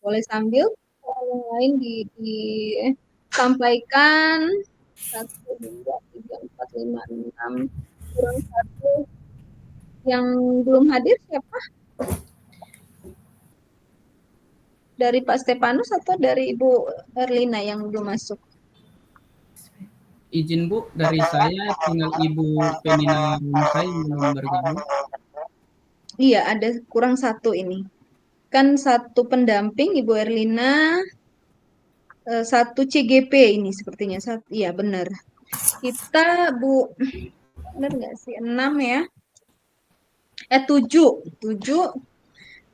boleh sambil yang lain disampaikan. 1, 2, 3, 4, 5, 6, kurang 1. Yang belum hadir siapa? Dari Pak Stefanus atau dari Ibu Erlina yang belum masuk? Izin Bu, dari saya tinggal Ibu Penina Rumsai yang belum bergabung. Iya, ada kurang 1 ini. Kan 1 pendamping Ibu Erlina, 1 CGP ini sepertinya. Iya benar. Kita Bu, benar nggak sih? 6 ya? 7. 7.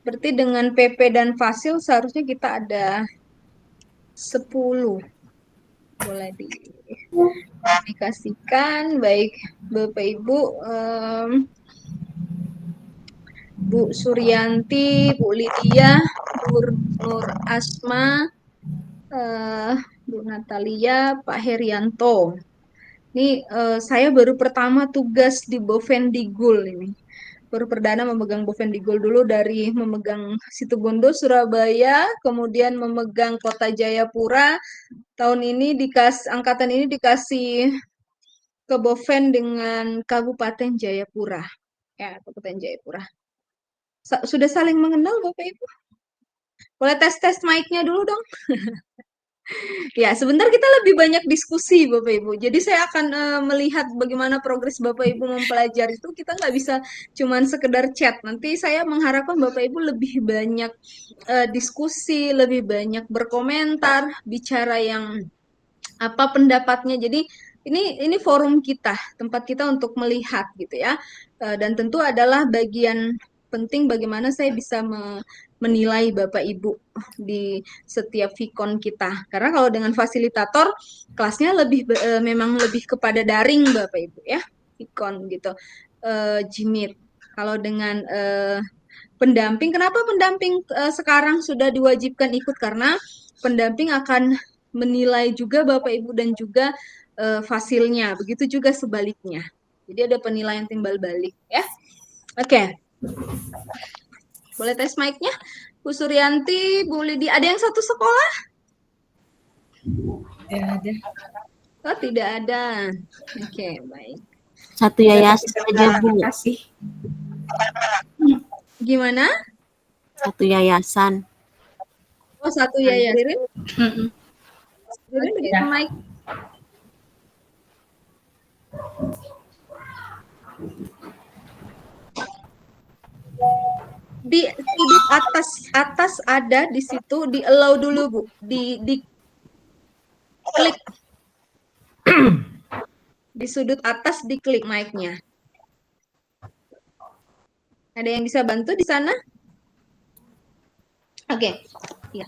Berarti dengan PP dan Fasil seharusnya kita ada 10. Boleh dikomunikasikan. Baik Bapak Ibu, Bu Suryanti, Bu Lydia, Bu Nur Asma, Bu Natalia, Pak Herianto. Ini saya baru pertama tugas di Bovendigul ini. Baru perdana memegang Bovendigul dulu, dari memegang Situbondo, Surabaya, kemudian memegang Kota Jayapura. Tahun ini angkatan ini dikasih ke Boven dengan Kabupaten Jayapura. Ya, Kabupaten Jayapura. Sudah saling mengenal Bapak Ibu? Boleh tes mic-nya dulu dong. Ya, sebentar kita lebih banyak diskusi Bapak Ibu. Jadi saya akan melihat bagaimana progres Bapak Ibu mempelajari itu. Kita nggak bisa cuman sekedar chat. Nanti saya mengharapkan Bapak Ibu lebih banyak diskusi, lebih banyak berkomentar, bicara yang apa pendapatnya. Jadi ini forum kita, tempat kita untuk melihat gitu ya. Dan tentu adalah bagian penting bagaimana saya bisa menilai Bapak Ibu di setiap Vicon kita. Karena kalau dengan fasilitator kelasnya memang lebih kepada daring Bapak Ibu ya, Vicon gitu. Jimit. Kalau dengan pendamping, kenapa pendamping sekarang sudah diwajibkan ikut? Karena pendamping akan menilai juga Bapak Ibu dan juga fasilnya. Begitu juga sebaliknya. Jadi ada penilaian timbal balik ya. Oke. Boleh tes mic-nya? Bu Suryanti, Bu Lidi, ada yang satu sekolah? Tidak ada. Oh, tidak ada. Oke, baik. Satu yayasan aja Bu. Terima kasih. Gimana? Satu yayasan. Oh, satu yayasan. Ririn? Ririn, Ya. mic. Di sudut atas ada di situ, di allow dulu Bu, di klik di sudut atas, diklik mic-nya. Ada yang bisa bantu di sana? Oke. Ya.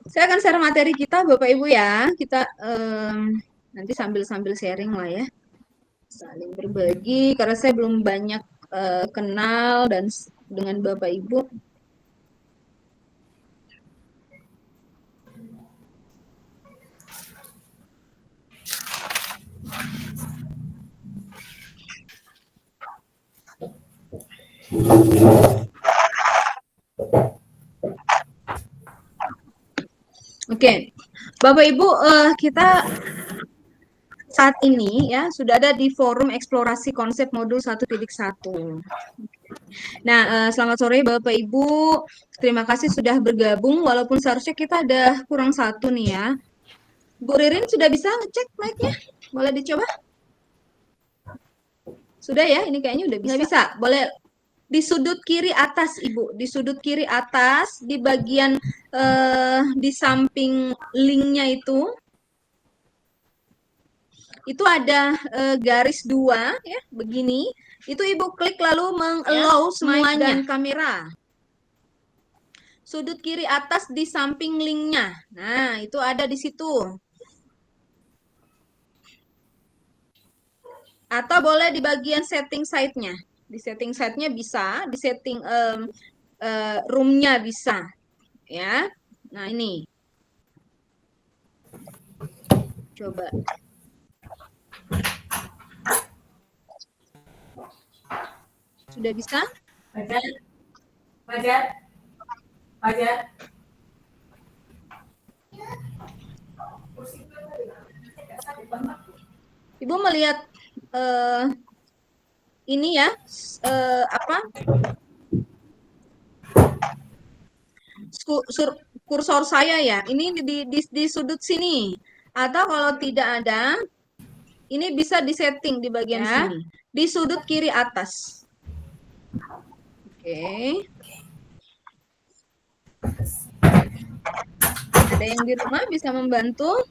Saya akan share materi kita Bapak Ibu ya. Kita nanti sambil sharing lah ya. Saling berbagi karena saya belum banyak kenal dan dengan Bapak Ibu. Oke, Bapak Ibu, kita saat ini ya sudah ada di forum eksplorasi konsep modul 1.1. Nah, selamat sore Bapak Ibu. Terima kasih sudah bergabung walaupun seharusnya kita ada kurang 1 nih ya. Bu Ririn sudah bisa ngecek mic-nya? Boleh dicoba? Sudah ya, ini kayaknya udah bisa. Nggak bisa, boleh di sudut kiri atas Ibu, di sudut kiri atas, di bagian di samping linknya itu ada garis 2 ya, begini. Itu Ibu klik lalu meng-allow semuanya dan kamera. Sudut kiri atas di samping linknya. Nah, itu ada di situ. Atau boleh di bagian setting site-nya. Di setting site-nya bisa, di setting room-nya bisa. Ya. Nah, ini. Coba. Sudah bisa? Fajar. Ibu melihat ini ya, apa? Kursor saya ya. Ini di sudut sini. Atau kalau tidak ada, ini bisa disetting di bagian sini. Di sudut kiri atas. Oke. Ada yang di rumah bisa membantu?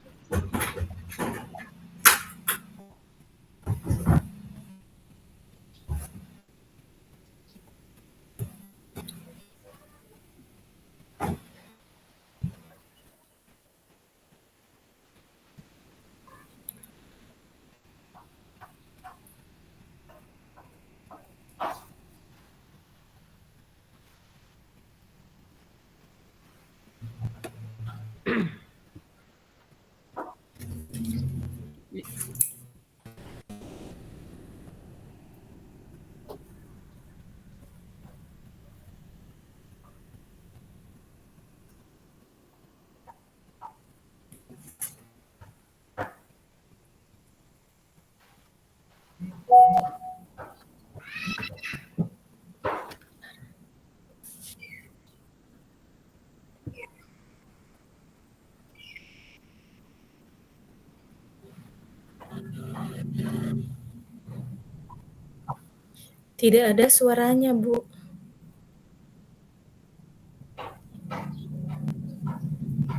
Tidak ada suaranya, Bu.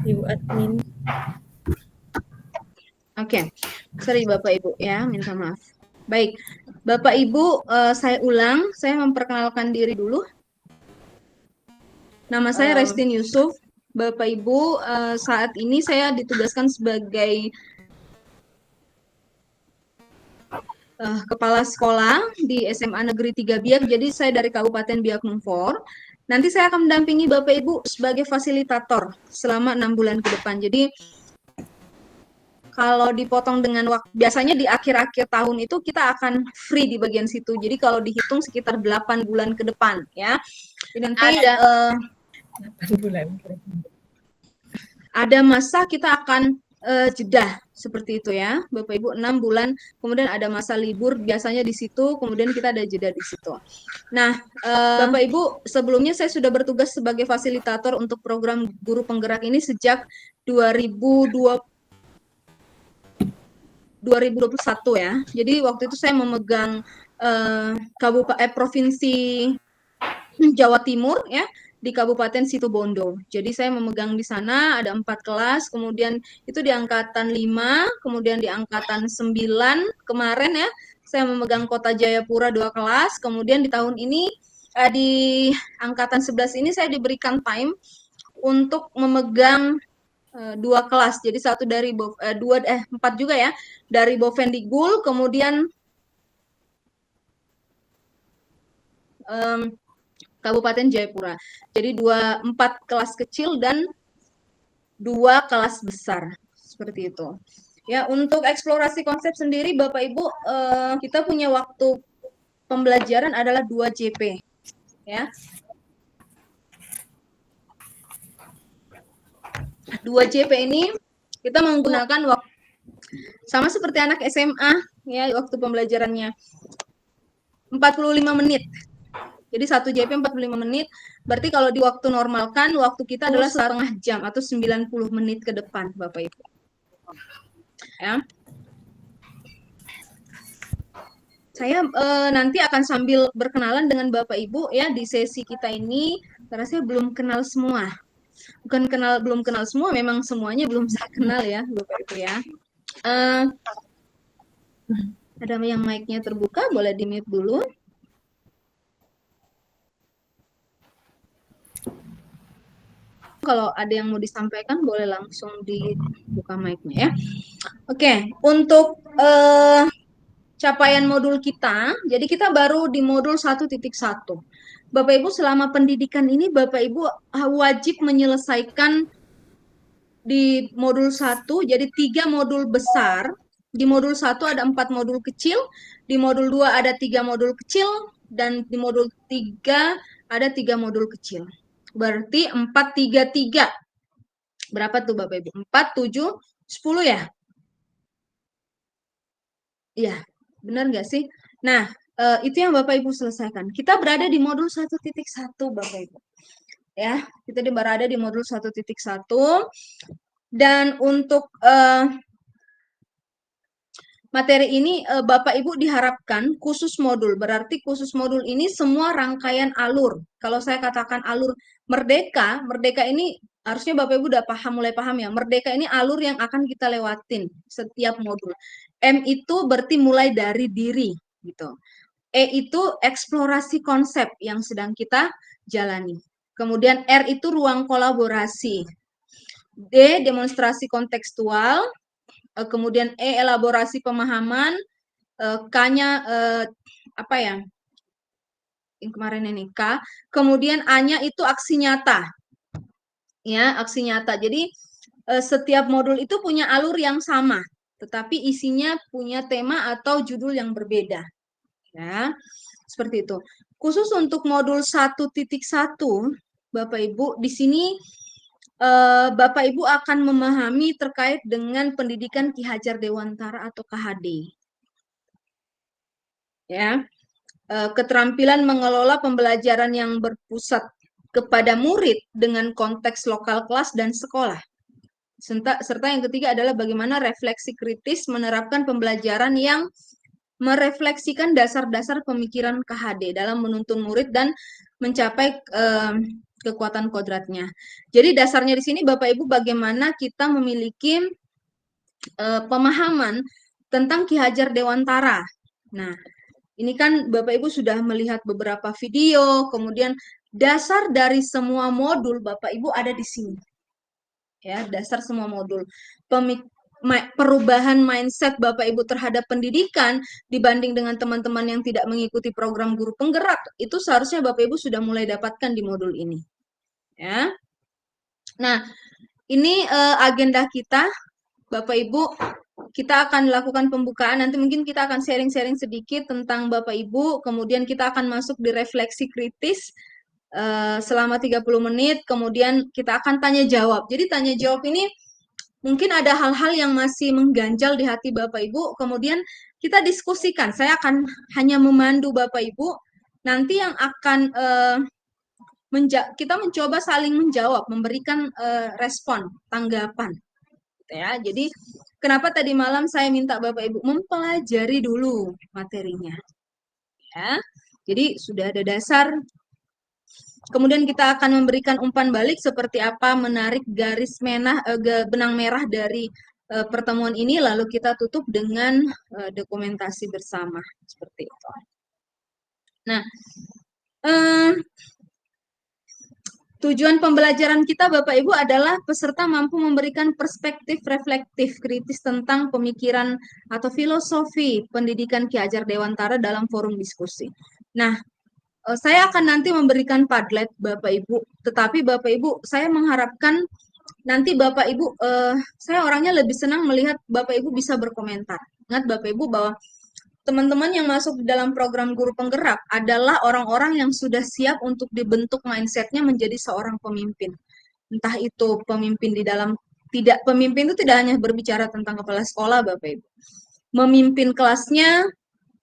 Ibu admin. Oke, sorry Bapak Ibu ya, minta maaf. Baik, Bapak Ibu, saya ulang, saya memperkenalkan diri dulu. Nama saya Restin Yusuf. Bapak Ibu, saat ini saya ditugaskan sebagai kepala sekolah di SMA Negeri 3 Biak, jadi saya dari Kabupaten Biak Numfor. Nanti saya akan mendampingi Bapak Ibu sebagai fasilitator selama 6 bulan ke depan. Jadi kalau dipotong dengan waktu, biasanya di akhir-akhir tahun itu kita akan free di bagian situ. Jadi kalau dihitung sekitar 8 bulan ke depan ya. Jadi nanti ada masa kita akan jeda seperti itu ya, Bapak Ibu, 6 bulan, kemudian ada masa libur biasanya di situ, kemudian kita ada jeda di situ. Nah, Bapak Ibu, sebelumnya saya sudah bertugas sebagai fasilitator untuk program guru penggerak ini sejak 2021 ya. Jadi waktu itu saya memegang provinsi Jawa Timur ya, di Kabupaten Situbondo. Jadi saya memegang di sana ada 4 kelas, kemudian itu di angkatan 5, kemudian di angkatan 9 kemarin ya, saya memegang Kota Jayapura 2 kelas, kemudian di tahun ini di angkatan 11 ini saya diberikan time untuk memegang 2 kelas. Jadi satu dari 4 juga ya, dari Bovendigul, kemudian Kabupaten Jayapura. Jadi 4 kelas kecil dan 2 kelas besar. Seperti itu. Ya, untuk eksplorasi konsep sendiri Bapak Ibu, kita punya waktu pembelajaran adalah 2 JP. Ya. 2 JP ini kita menggunakan waktu sama seperti anak SMA ya, waktu pembelajarannya 45 menit. Jadi 1 JP 45 menit, berarti kalau di waktu normalkan, waktu kita adalah setengah jam atau 90 menit ke depan, Bapak Ibu. Ya. Saya nanti akan sambil berkenalan dengan Bapak Ibu ya di sesi kita ini, karena saya belum kenal semua. Bukan belum kenal semua, memang semuanya belum saya kenal ya, Bapak Ibu ya. Ada yang mic-nya terbuka, boleh di-mute dulu. Kalau ada yang mau disampaikan boleh langsung dibuka mic-nya ya. Oke, untuk capaian modul kita, jadi kita baru di modul 1.1. Bapak Ibu selama pendidikan ini Bapak Ibu wajib menyelesaikan di modul 1, jadi 3 modul besar. Di modul 1 ada 4 modul kecil, di modul 2 ada 3 modul kecil, dan di modul 3 ada 3 modul kecil. Berarti 4, 3, 3. Berapa tuh Bapak Ibu? 4, 7, 10 ya? Iya, benar nggak sih? Nah, itu yang Bapak Ibu selesaikan. Kita berada di modul 1.1 Bapak Ibu. Ya, kita berada di modul 1.1. Dan untuk materi ini Bapak Ibu diharapkan khusus modul. Berarti khusus modul ini semua rangkaian alur. Kalau saya katakan alur Merdeka, Merdeka ini harusnya Bapak Ibu udah mulai paham ya. Merdeka ini alur yang akan kita lewatin setiap modul. M itu berarti mulai dari diri gitu. E itu eksplorasi konsep yang sedang kita jalani. Kemudian R itu ruang kolaborasi. D demonstrasi kontekstual. Kemudian E elaborasi pemahaman. K-nya apa ya? Yang kemarin ini K. Kemudian A-nya itu aksi nyata. Ya, aksi nyata. Jadi setiap modul itu punya alur yang sama, tetapi isinya punya tema atau judul yang berbeda. Ya, seperti itu. Khusus untuk modul 1.1, Bapak Ibu, di sini Bapak Ibu akan memahami terkait dengan pendidikan Ki Hajar Dewantara atau KHD. Ya, keterampilan mengelola pembelajaran yang berpusat kepada murid dengan konteks lokal kelas dan sekolah. Serta yang ketiga adalah bagaimana refleksi kritis menerapkan pembelajaran yang merefleksikan dasar-dasar pemikiran KHD dalam menuntun murid dan mencapai kekuatan kodratnya. Jadi dasarnya di sini Bapak Ibu bagaimana kita memiliki pemahaman tentang Ki Hajar Dewantara. Nah, ini kan Bapak Ibu sudah melihat beberapa video, kemudian dasar dari semua modul Bapak Ibu ada di sini. Ya, dasar semua modul. Perubahan mindset Bapak Ibu terhadap pendidikan dibanding dengan teman-teman yang tidak mengikuti program guru penggerak, itu seharusnya Bapak Ibu sudah mulai dapatkan di modul ini. Ya. Nah, ini agenda kita, Bapak Ibu. Kita akan lakukan pembukaan, nanti mungkin kita akan sharing-sharing sedikit tentang Bapak Ibu, kemudian kita akan masuk di refleksi kritis selama 30 menit, kemudian kita akan tanya jawab. Jadi tanya jawab ini mungkin ada hal-hal yang masih mengganjal di hati Bapak Ibu, kemudian kita diskusikan. Saya akan hanya memandu Bapak Ibu, nanti yang akan kita mencoba saling menjawab, memberikan respon, tanggapan. Ya, jadi kenapa tadi malam saya minta Bapak Ibu mempelajari dulu materinya. Ya, jadi sudah ada dasar. Kemudian kita akan memberikan umpan balik seperti apa menarik garis benang merah dari pertemuan ini, lalu kita tutup dengan dokumentasi bersama seperti itu. Nah, tujuan pembelajaran kita Bapak Ibu adalah peserta mampu memberikan perspektif reflektif kritis tentang pemikiran atau filosofi pendidikan Ki Hajar Dewantara dalam forum diskusi. Nah, saya akan nanti memberikan Padlet Bapak Ibu, tetapi Bapak Ibu saya mengharapkan nanti Bapak Ibu, saya orangnya lebih senang melihat Bapak Ibu bisa berkomentar. Ingat Bapak Ibu bahwa teman-teman yang masuk di dalam program guru penggerak adalah orang-orang yang sudah siap untuk dibentuk mindsetnya menjadi seorang pemimpin. Entah itu pemimpin di dalam, pemimpin itu tidak hanya berbicara tentang kepala sekolah Bapak Ibu. Memimpin kelasnya,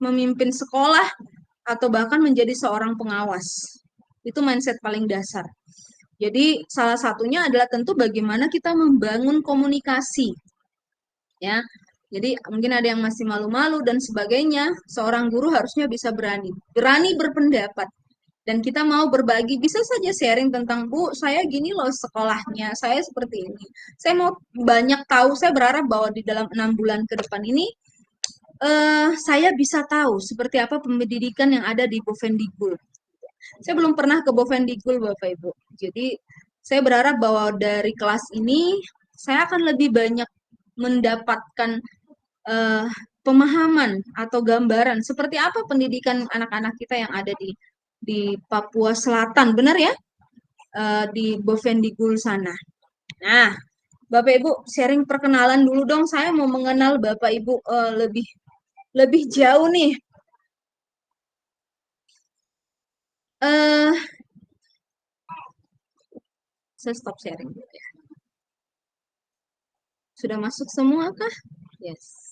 memimpin sekolah, atau bahkan menjadi seorang pengawas. Itu mindset paling dasar. Jadi salah satunya adalah tentu bagaimana kita membangun komunikasi. Ya. Jadi mungkin ada yang masih malu-malu dan sebagainya. Seorang guru harusnya bisa berani berpendapat. Dan kita mau berbagi, bisa saja sharing tentang, Bu, saya gini loh sekolahnya, saya seperti ini. Saya mau banyak tahu, saya berharap bahwa di dalam 6 bulan ke depan ini, saya bisa tahu seperti apa pendidikan yang ada di Bovendigul. Saya belum pernah ke Bovendigul, Bapak Ibu. Jadi, saya berharap bahwa dari kelas ini, saya akan lebih banyak mendapatkan pemahaman atau gambaran seperti apa pendidikan anak-anak kita yang ada di Papua Selatan, benar ya? Di Bovendigul sana. Nah, Bapak Ibu sharing perkenalan dulu dong. Saya mau mengenal Bapak Ibu lebih jauh nih. eh saya stop sharing dulu ya. Sudah masuk semua kah? Yes.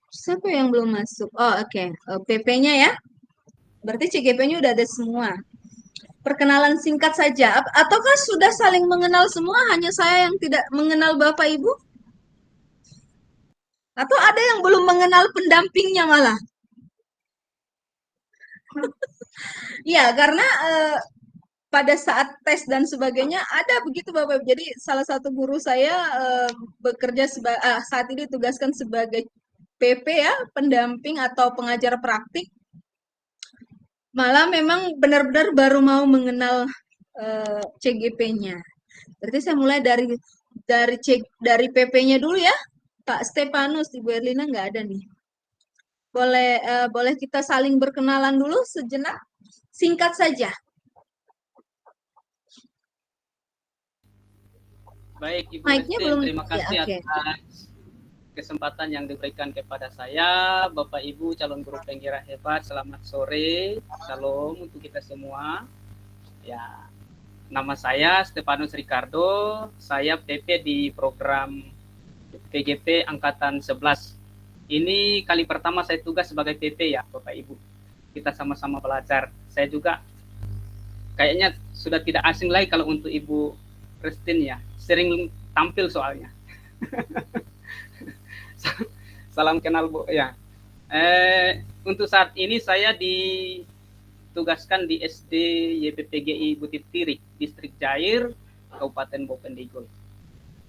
Siapa yang belum masuk? Oh, oke. PP-nya ya. Berarti CGP-nya udah ada semua. Perkenalan singkat saja. Ataukah sudah saling mengenal semua? Hanya saya yang tidak mengenal Bapak Ibu? Atau ada yang belum mengenal pendampingnya malah? Iya, karena pada saat tes dan sebagainya ada begitu Bapak. Jadi salah satu guru saya bekerja saat ini ditugaskan sebagai PP ya, pendamping atau pengajar praktik. Malah memang benar-benar baru mau mengenal CGP-nya. Berarti saya mulai dari PP-nya dulu ya. Pak Stefanus, Ibu Erlina nggak ada nih. Boleh kita saling berkenalan dulu sejenak, singkat saja. Baik, Ibu Mic-nya Resti, belum. terima kasih Ya, oke. atas kesempatan yang diberikan kepada saya. Bapak Ibu calon guru penggerak hebat, selamat sore. Salam untuk kita semua. Ya, nama saya Stefanus Ricardo. Saya PP di program PGP Angkatan 11. Ini kali pertama saya tugas sebagai PP ya, Bapak Ibu. Kita sama-sama belajar. Saya juga kayaknya sudah tidak asing lagi kalau untuk Ibu Restin ya. Sering tampil soalnya. Salam kenal Bu ya. Untuk saat ini saya ditugaskan di SD YPPGI Bukit Tirik, Distrik Jair, Kabupaten Bovendigul.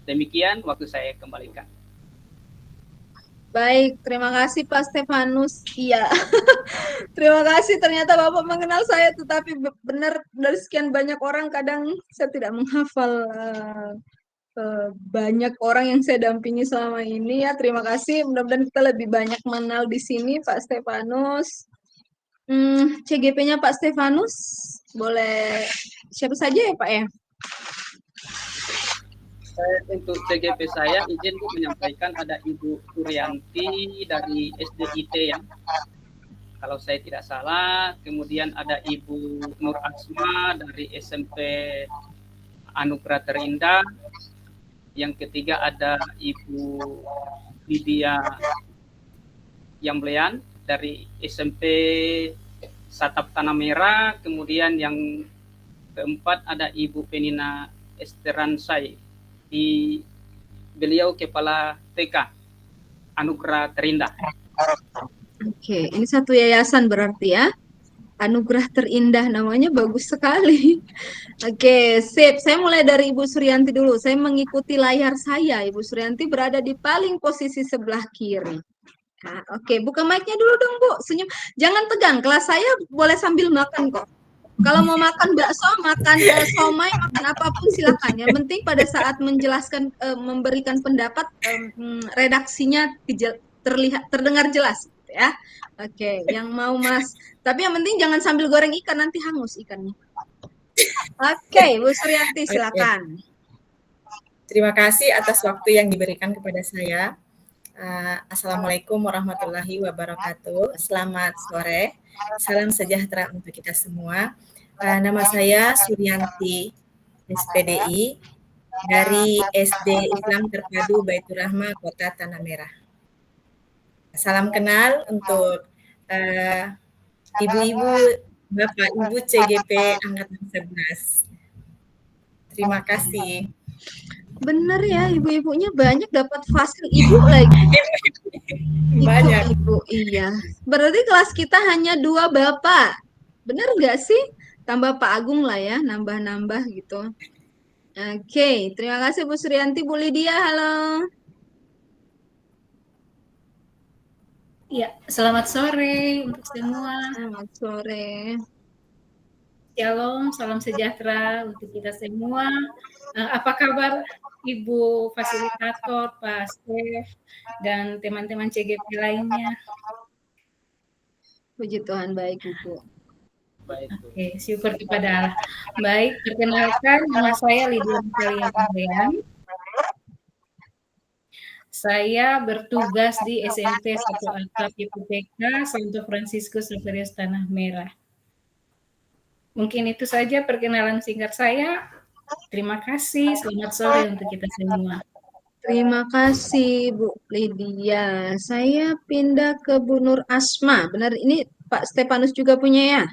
Demikian waktu saya kembalikan. Baik, terima kasih Pak Stefanus. Iya, terima kasih. Ternyata Bapak mengenal saya, tetapi benar dari sekian banyak orang kadang saya tidak menghafal banyak orang yang saya dampingi selama ini ya. Terima kasih. Mudah-mudahan kita lebih banyak mengenal di sini Pak Stefanus. CGP-nya Pak Stefanus boleh siapa saja ya Pak ya? Untuk CGP saya izin Bu menyampaikan ada Ibu Suryanti dari SDIT ya. Kalau saya tidak salah, kemudian ada Ibu Nur Asma dari SMP Anugerah Terindah. Yang ketiga ada Ibu Lydia Yamblean dari SMP Satap Tanah Merah. Kemudian yang keempat ada Ibu Penina Esteransai. Beliau kepala TK Anugerah Terindah. Oke, ini satu yayasan berarti ya. Anugerah Terindah namanya bagus sekali. Oke, sip. Saya mulai dari Ibu Suryanti dulu. Saya mengikuti layar saya. Ibu Suryanti berada di paling posisi sebelah kiri. Nah, oke, buka mic-nya dulu dong, Bu. Senyum. Jangan tegang. Kelas saya boleh sambil makan kok. Kalau mau makan bakso, makan somai, makan apapun silakan. Yang penting pada saat menjelaskan, memberikan pendapat, redaksinya terdengar jelas, gitu ya. Oke, yang mau Mas. Tapi yang penting jangan sambil goreng ikan, nanti hangus ikannya. Oke, Bu Suryanti silakan. Terima kasih atas waktu yang diberikan kepada saya. Assalamualaikum warahmatullahi wabarakatuh. Selamat sore. Salam sejahtera untuk kita semua. Nama saya Suryanti SPDI dari SD Islam Terpadu Baitur Rahmah Kota Tanah Merah. Salam kenal untuk ibu-ibu, Bapak Ibu CGP Angkatan 11. Terima kasih. Bener ya, ibu-ibunya banyak dapat fasil ibu lagi. Banyak. Ibu, iya. Berarti kelas kita hanya 2 bapak. Bener nggak sih? Tambah Pak Agung lah ya, nambah-nambah gitu. Oke, terima kasih Bu Suryanti. Bu Lydia, halo. Ya, selamat sore untuk semua. Selamat sore. Shalom, salam sejahtera untuk kita semua. Apa kabar Ibu Fasilitator, Pak Stef, dan teman-teman CGP lainnya? Puji Tuhan, baik Ibu. Baik, Bu. Oke, syukur kepada Allah. Baik, perkenalkan nama saya Lydia Malian. Saya bertugas di SMP 1 Atap YPPK Santo Fransiskus Referius Tanah Merah. Mungkin itu saja perkenalan singkat saya. Terima kasih. Selamat sore untuk kita semua. Terima kasih Bu Lydia. Saya pindah ke Bu Nur Asma. Benar ini Pak Stefanus juga punya ya?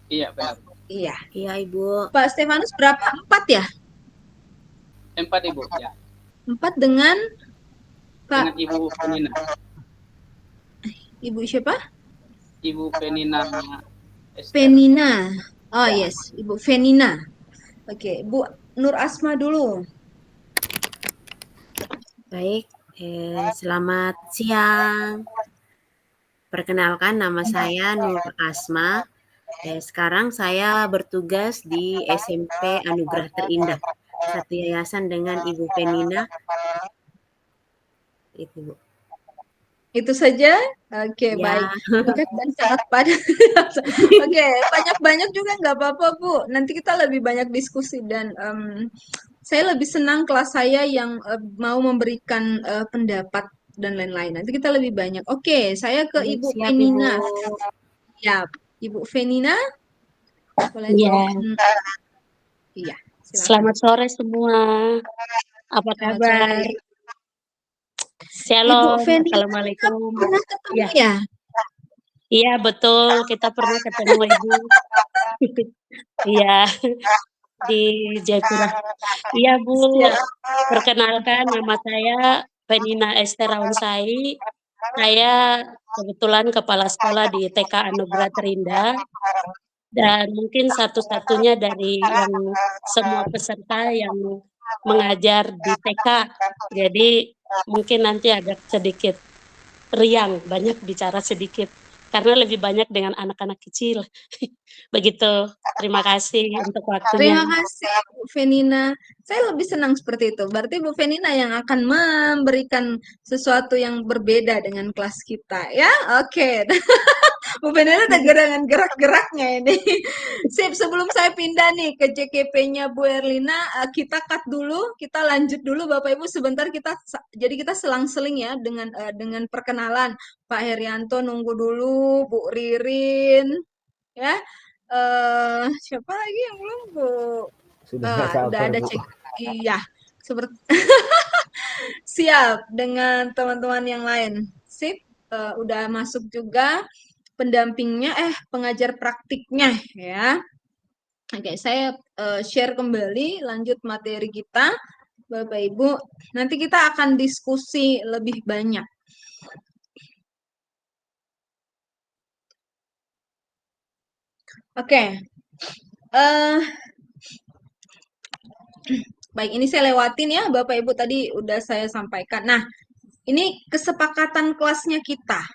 Iya, benar. Iya. Iya, Ibu. Pak Stefanus berapa? 4 ya? 4 Ibu, ya. 4 dengan Dengan Pak Ibu Penina. Ibu siapa? Ibu Penina Esther. Penina. Oh yes, Ibu Venina. Oke, Bu Nur Asma dulu. Baik, selamat siang. Perkenalkan, nama saya Nur Asma. Sekarang saya bertugas di SMP Anugerah Terindah, satu yayasan dengan Ibu Penina. Itu, Bu. Itu saja? Oke, Ya. baik. Singkat dan sangat padat. Oke, banyak-banyak juga nggak apa-apa, Bu. Nanti kita lebih banyak diskusi dan saya lebih senang kelas saya yang mau memberikan pendapat dan lain-lain. Nanti kita lebih banyak. Oke, saya ke Baik, Ibu siap, Penina. Ibu. Ya, Ibu Venina, boleh Iya, Iya, silakan. selamat sore semua. Apa Selamat kabar? sore. Ibu Shalom, Venina, kita assalamualaikum. pernah ketemu Ya, ya? iya betul, kita pernah ketemu Ibu. Iya, di Jayapura. Iya Bu, Siap. perkenalkan nama saya Penina Esther Rawnsai. Saya kebetulan kepala sekolah di TK Anugerah Terindah. Dan mungkin satu-satunya dari yang semua peserta yang mengajar di TK. Jadi mungkin nanti agak sedikit riang, banyak bicara sedikit. Karena lebih banyak dengan anak-anak kecil. Begitu. Terima kasih untuk waktunya. Terima kasih Bu Venina. Saya lebih senang seperti itu. Berarti Bu Venina yang akan memberikan sesuatu yang berbeda dengan kelas kita, ya? Oke. Bu Venina ada dengan gerak-geraknya ini. Sip, sebelum saya pindah nih ke JKP-nya Bu Erlina, kita cut dulu, kita lanjut dulu Bapak Ibu sebentar jadi kita selang-seling ya dengan perkenalan. Pak Herianto nunggu dulu, Bu Ririn, ya. Siapa lagi yang belum Bu? Udah ada Bu. cek. Iya, seperti siap dengan teman-teman yang lain. Sip, udah masuk juga pendampingnya, pengajar praktiknya ya. Oke, saya share kembali, lanjut materi kita, Bapak Ibu. Nanti kita akan diskusi lebih banyak. Oke, baik, ini saya lewatin ya, Bapak Ibu tadi udah saya sampaikan. Nah, ini kesepakatan kelasnya kita.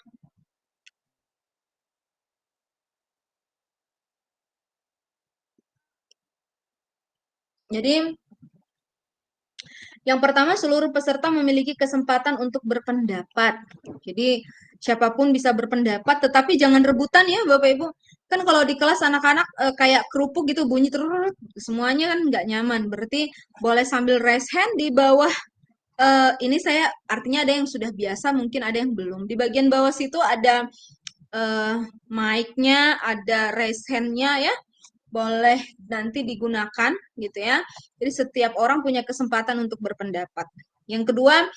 Jadi, yang pertama, seluruh peserta memiliki kesempatan untuk berpendapat. Jadi, siapapun bisa berpendapat, tetapi jangan rebutan ya Bapak Ibu. Kan kalau di kelas anak-anak kayak kerupuk gitu bunyi terus, semuanya kan nggak nyaman. Berarti boleh sambil raise hand di bawah. Ini saya artinya ada yang sudah biasa, mungkin ada yang belum. Di bagian bawah situ ada mic-nya, ada raise hand-nya ya. Boleh nanti digunakan gitu ya. Jadi setiap orang punya kesempatan untuk berpendapat. Yang kedua,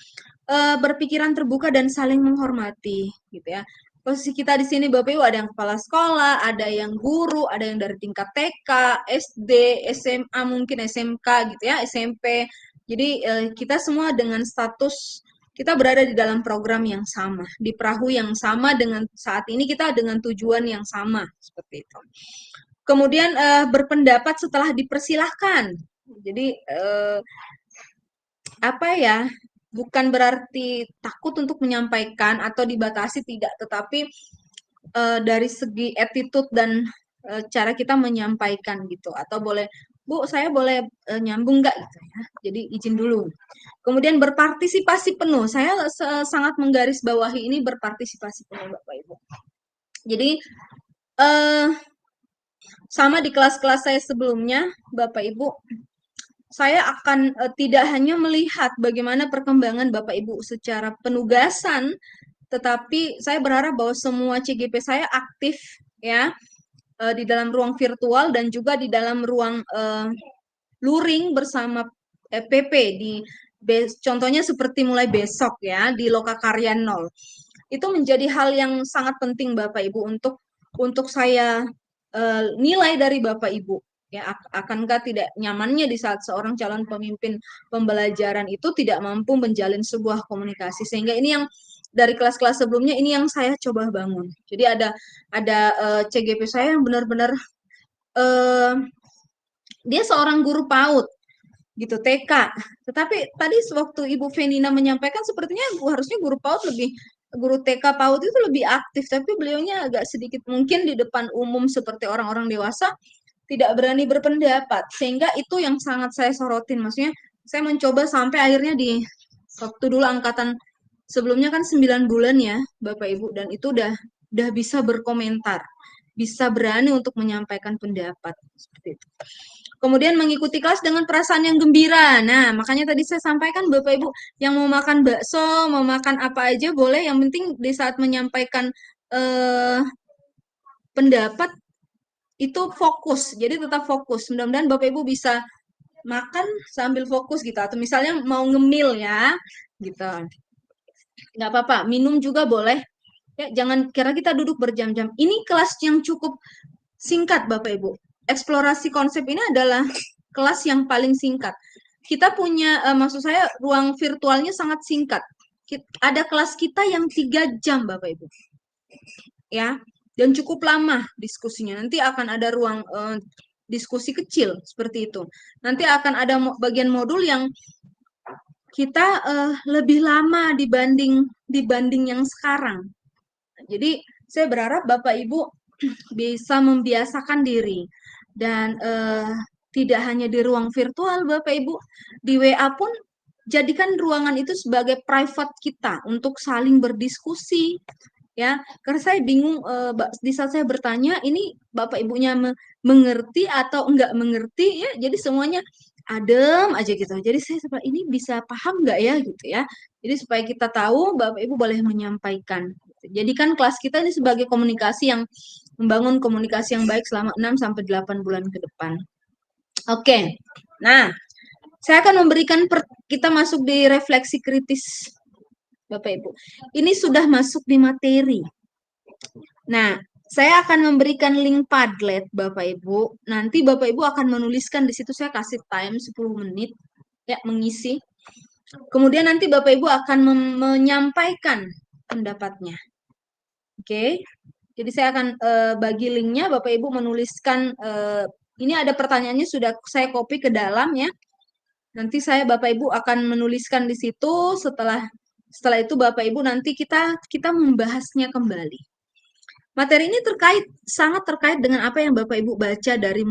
berpikiran terbuka dan saling menghormati gitu ya. Posisi kita di sini Bapak Ibu ada yang kepala sekolah, ada yang guru, ada yang dari tingkat TK, SD, SMA, mungkin SMK gitu ya, SMP. Jadi kita semua dengan status kita berada di dalam program yang sama, di perahu yang sama dengan saat ini kita dengan tujuan yang sama seperti itu. Kemudian berpendapat setelah dipersilahkan. Jadi apa ya? Bukan berarti takut untuk menyampaikan atau dibatasi tidak, tetapi dari segi attitude dan cara kita menyampaikan gitu. Atau boleh, Bu, saya boleh nyambung nggak gitu ya? Jadi izin dulu. Kemudian berpartisipasi penuh. Saya sangat menggarisbawahi ini berpartisipasi penuh, Bapak Ibu. Jadi sama di kelas-kelas saya sebelumnya, Bapak Ibu, saya akan tidak hanya melihat bagaimana perkembangan Bapak Ibu secara penugasan, tetapi saya berharap bahwa semua CGP saya aktif ya, di dalam ruang virtual dan juga di dalam ruang luring bersama PP contohnya seperti mulai besok ya di Lokakarya 0. Itu menjadi hal yang sangat penting Bapak Ibu untuk saya nilai dari Bapak Ibu. Ya, akankah tidak nyamannya di saat seorang calon pemimpin pembelajaran itu tidak mampu menjalin sebuah komunikasi, sehingga ini yang dari kelas-kelas sebelumnya ini yang saya coba bangun. Jadi ada CGP saya yang benar-benar dia seorang guru PAUD gitu, TK. Tetapi tadi sewaktu Ibu Venina menyampaikan sepertinya harusnya guru PAUD guru TK PAUD itu lebih aktif, tapi beliaunya agak sedikit mungkin di depan umum seperti orang-orang dewasa tidak berani berpendapat, sehingga itu yang sangat saya sorotin. Maksudnya saya mencoba sampai akhirnya di waktu dulu angkatan sebelumnya kan 9 bulan ya Bapak Ibu, dan itu udah bisa berkomentar, bisa berani untuk menyampaikan pendapat seperti itu. Kemudian mengikuti kelas dengan perasaan yang gembira. Nah, makanya tadi saya sampaikan Bapak Ibu yang mau makan bakso, mau makan apa aja boleh, yang penting di saat menyampaikan pendapat itu fokus. Jadi tetap fokus. Mudah-mudahan Bapak Ibu bisa makan sambil fokus gitu, atau misalnya mau ngemil ya gitu, nggak apa-apa, minum juga boleh ya, jangan kira kita duduk berjam-jam. Ini kelas yang cukup singkat Bapak Ibu. Eksplorasi konsep ini adalah kelas yang paling singkat. Kita punya maksud saya ruang virtualnya sangat singkat. Ada kelas kita yang 3 jam Bapak Ibu ya, dan cukup lama diskusinya. Nanti akan ada ruang diskusi kecil seperti itu. Nanti akan ada bagian modul yang kita lebih lama dibanding yang sekarang. Jadi saya berharap Bapak Ibu bisa membiasakan diri dan tidak hanya di ruang virtual Bapak Ibu, di WA pun jadikan ruangan itu sebagai private kita untuk saling berdiskusi ya, karena saya bingung di saat saya bertanya ini Bapak Ibunya mengerti atau enggak mengerti ya, jadi semuanya adem aja gitu. Jadi saya seperti ini bisa paham enggak ya gitu ya. Jadi supaya kita tahu Bapak Ibu boleh menyampaikan. Jadikan kelas kita ini sebagai komunikasi yang membangun komunikasi yang baik selama 6 sampai 8 bulan ke depan. Oke. Nah, saya akan memberikan kita masuk di refleksi kritis Bapak Ibu. Ini sudah masuk di materi. Nah, saya akan memberikan link Padlet Bapak Ibu. Nanti Bapak Ibu akan menuliskan di situ, saya kasih time 10 menit ya mengisi. Kemudian nanti Bapak Ibu akan menyampaikan pendapatnya. Oke. Jadi saya akan bagi linknya, Bapak Ibu menuliskan ini ada pertanyaannya sudah saya copy ke dalam ya. Nanti Bapak Ibu akan menuliskan di situ, setelah itu Bapak Ibu nanti kita membahasnya kembali. Materi ini sangat terkait dengan apa yang Bapak Ibu baca dari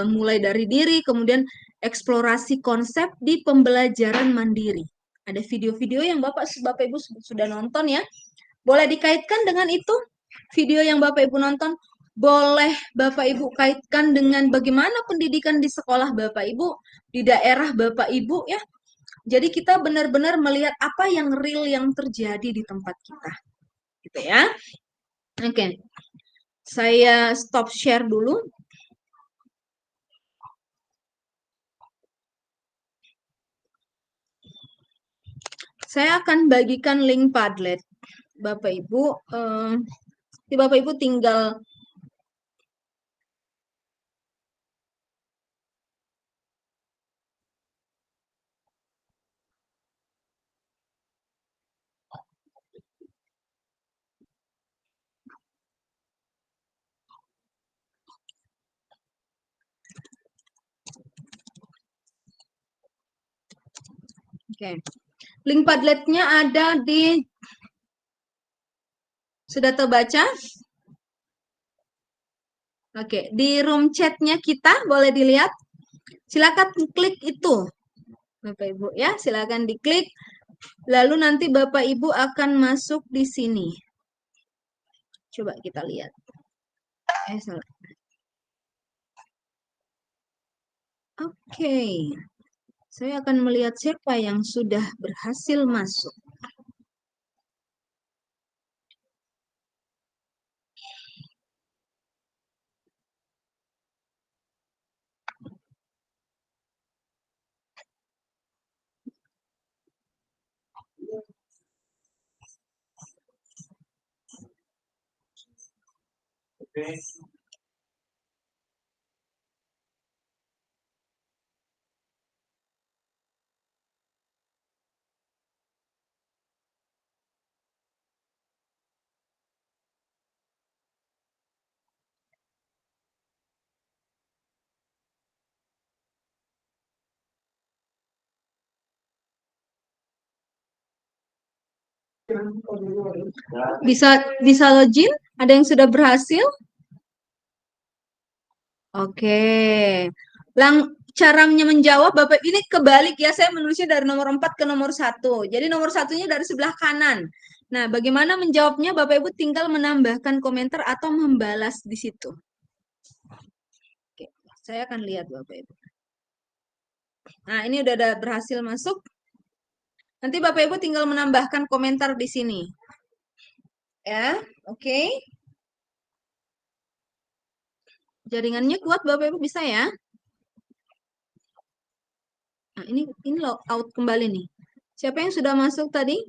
mulai dari diri, kemudian eksplorasi konsep di pembelajaran mandiri. Ada video-video yang Bapak Ibu sudah nonton ya. Boleh dikaitkan dengan itu video yang Bapak Ibu nonton. Boleh Bapak Ibu kaitkan dengan bagaimana pendidikan di sekolah Bapak Ibu, di daerah Bapak Ibu ya. Jadi kita benar-benar melihat apa yang real yang terjadi di tempat kita. Gitu ya. Oke. Saya stop share dulu. Saya akan bagikan link Padlet. Bapak Ibu, Bapak Ibu tinggal Oke. Link Padletnya ada di sudah terbaca? Oke, di room chatnya kita boleh dilihat. Silakan klik itu, Bapak Ibu ya. Silakan diklik. Lalu nanti Bapak Ibu akan masuk di sini. Coba kita lihat. Salah. Oke. Saya akan melihat siapa yang sudah berhasil masuk. Bisa login? Ada yang sudah berhasil? Oke. Caranya menjawab Bapak ini kebalik ya, saya menulisnya dari nomor 4 ke nomor 1. Jadi nomor satunya dari sebelah kanan. Nah, bagaimana menjawabnya? Bapak Ibu tinggal menambahkan komentar atau membalas di situ. Oke, saya akan lihat Bapak Ibu. Nah, ini udah ada berhasil masuk. Nanti Bapak Ibu tinggal menambahkan komentar di sini. Ya, oke. Jaringannya kuat Bapak Ibu bisa ya? Nah, ini log out kembali nih. Siapa yang sudah masuk tadi?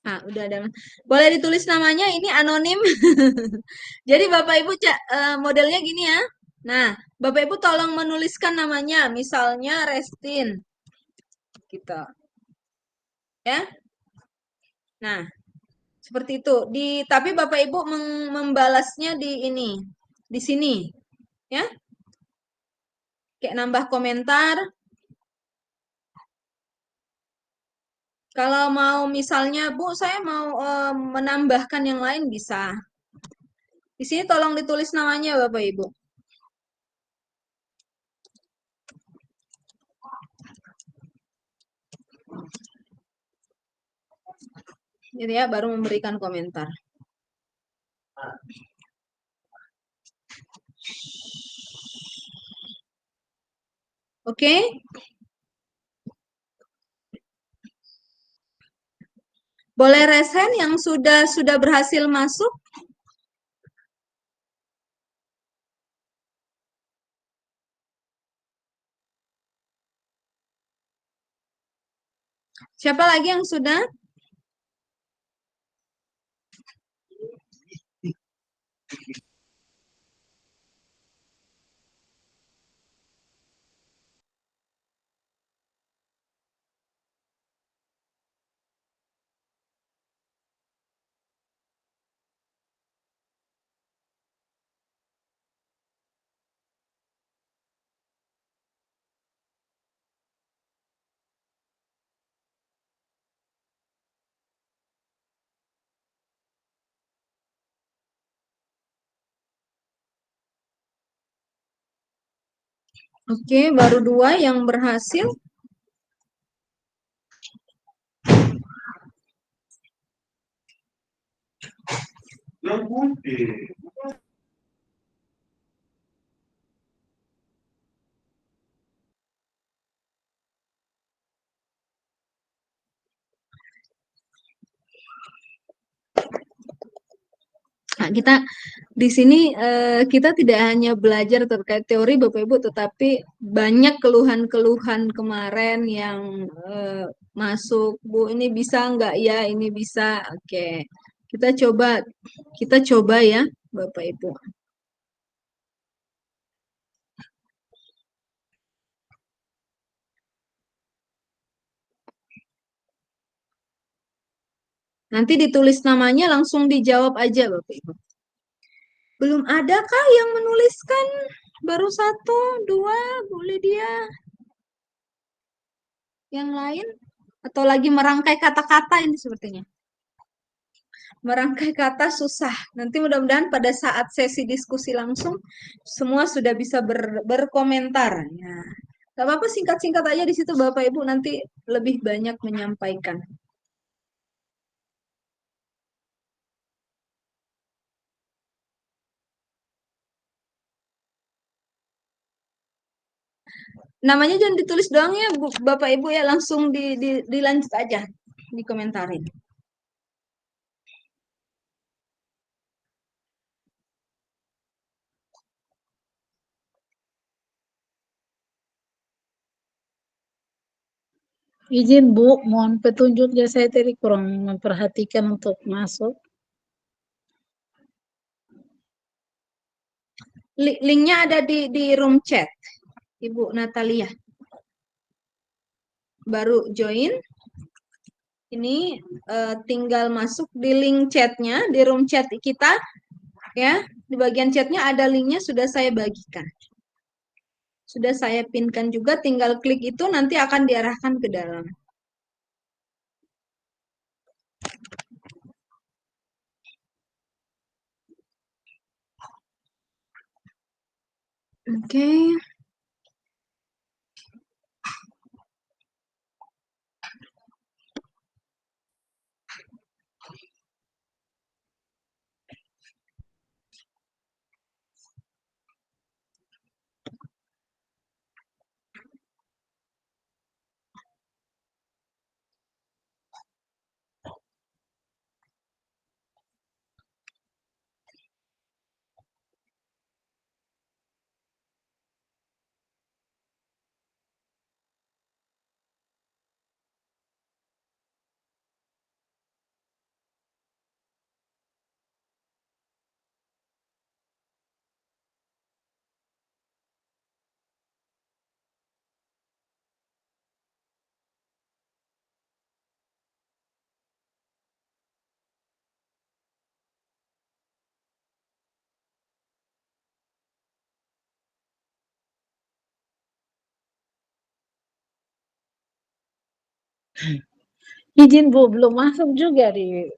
Ah, udah ada. Boleh ditulis namanya, ini anonim. Jadi Bapak Ibu modelnya gini ya. Nah, Bapak Ibu tolong menuliskan namanya, misalnya Restin. Gitu. Ya. Nah, seperti itu. Tapi Bapak Ibu membalasnya di ini, di sini. Ya. Kayak nambah komentar. Kalau mau misalnya, Bu, saya mau menambahkan yang lain bisa. Di sini tolong ditulis namanya Bapak Ibu. Jadi ya, baru memberikan komentar. Oke? Boleh resen yang sudah berhasil masuk? Siapa lagi yang sudah? Oke, baru 2 yang berhasil. Nah, di sini kita tidak hanya belajar terkait teori Bapak Ibu, tetapi banyak keluhan-keluhan kemarin yang masuk, Bu, ini bisa nggak ya, ini bisa. Oke, kita coba ya Bapak Ibu. Nanti ditulis namanya, langsung dijawab aja Bapak Ibu. Belum adakah yang menuliskan? Baru 1, 2, Bu Lydia. Yang lain? Atau lagi merangkai kata-kata ini sepertinya. Merangkai kata susah. Nanti mudah-mudahan pada saat sesi diskusi langsung, semua sudah bisa berkomentar. Ya. Gak apa-apa, singkat-singkat aja di situ Bapak Ibu, nanti lebih banyak menyampaikan. Namanya jangan ditulis doang ya, Bapak Ibu ya, langsung dilanjut aja, dikomentarin. Izin Bu, mohon petunjuk ya, saya tadi kurang memperhatikan untuk masuk. Linknya ada di room chat, Ibu Natalia. Baru join. Ini tinggal masuk di link chatnya, di room chat kita, ya. Di bagian chatnya ada linknya, sudah saya bagikan. Sudah saya pinkan juga, tinggal klik itu nanti akan diarahkan ke dalam. Oke. Izin Bu, belum masuk juga di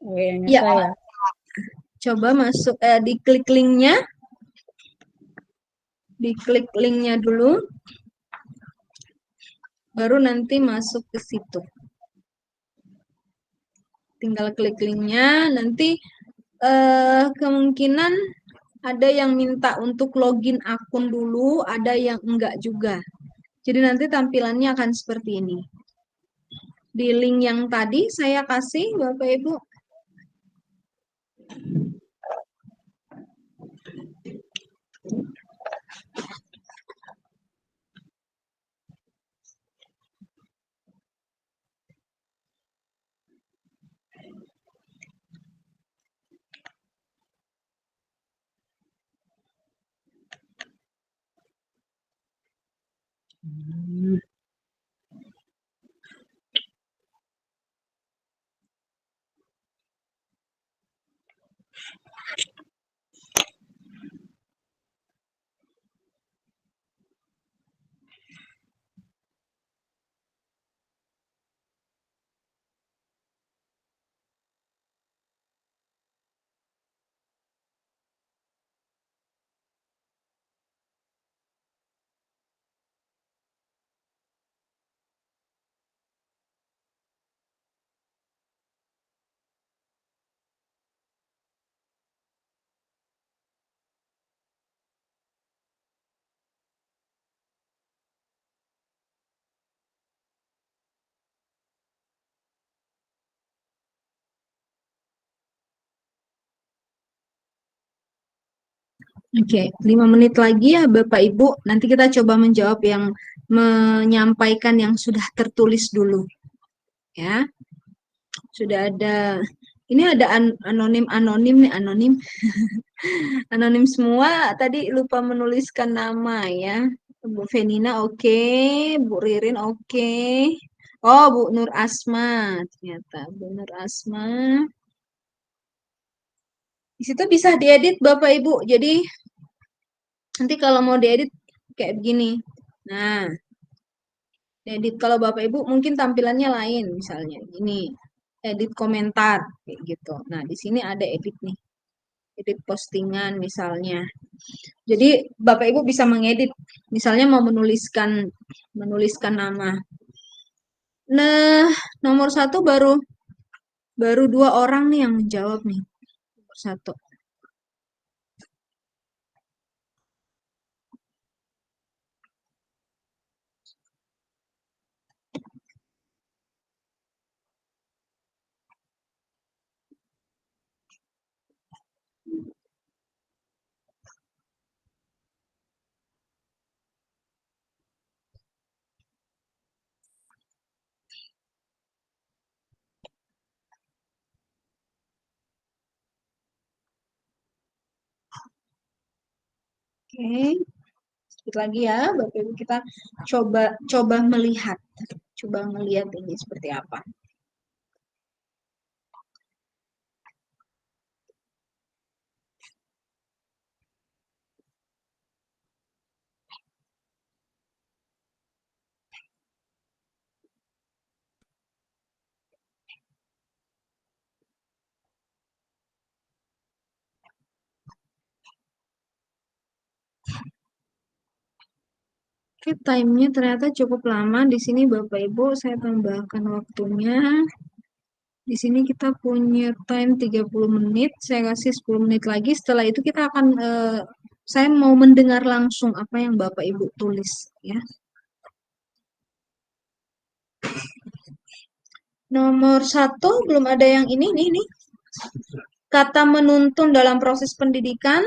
WA-nya Ya, saya. coba masuk, diklik linknya. Diklik linknya dulu. Baru nanti masuk ke situ. Tinggal klik linknya, nanti kemungkinan ada yang minta untuk login akun dulu, ada yang enggak juga. Jadi nanti tampilannya akan seperti ini. Di link yang tadi saya kasih, Bapak Ibu. Oke, 5 menit lagi ya Bapak Ibu. Nanti kita coba menjawab yang menyampaikan yang sudah tertulis dulu. Ya, sudah ada. Ini ada anonim nih, anonim. Anonim semua, tadi lupa menuliskan nama ya. Bu Venina oke, Bu Ririn oke. Oh, Bu Nur Asma ternyata. Bu Nur Asma. Di situ bisa diedit Bapak Ibu. Jadi nanti kalau mau diedit kayak begini. Nah, edit kalau Bapak Ibu mungkin tampilannya lain misalnya gini. Edit komentar kayak gitu. Nah, di sini ada edit nih. Edit postingan misalnya. Jadi Bapak Ibu bisa mengedit. Misalnya mau menuliskan nama. Nah, nomor satu baru 2 orang nih yang menjawab nih. Nomor satu. Oke, sedikit lagi ya, Bapak Ibu kita coba melihat, coba melihat ini seperti apa. Oke, time-nya ternyata cukup lama. Di sini Bapak Ibu saya tambahkan waktunya. Di sini kita punya time 30 menit. Saya kasih 10 menit lagi. Setelah itu kita akan saya mau mendengar langsung apa yang Bapak Ibu tulis ya. Nomor 1 belum ada yang ini. Kata menuntun dalam proses pendidikan.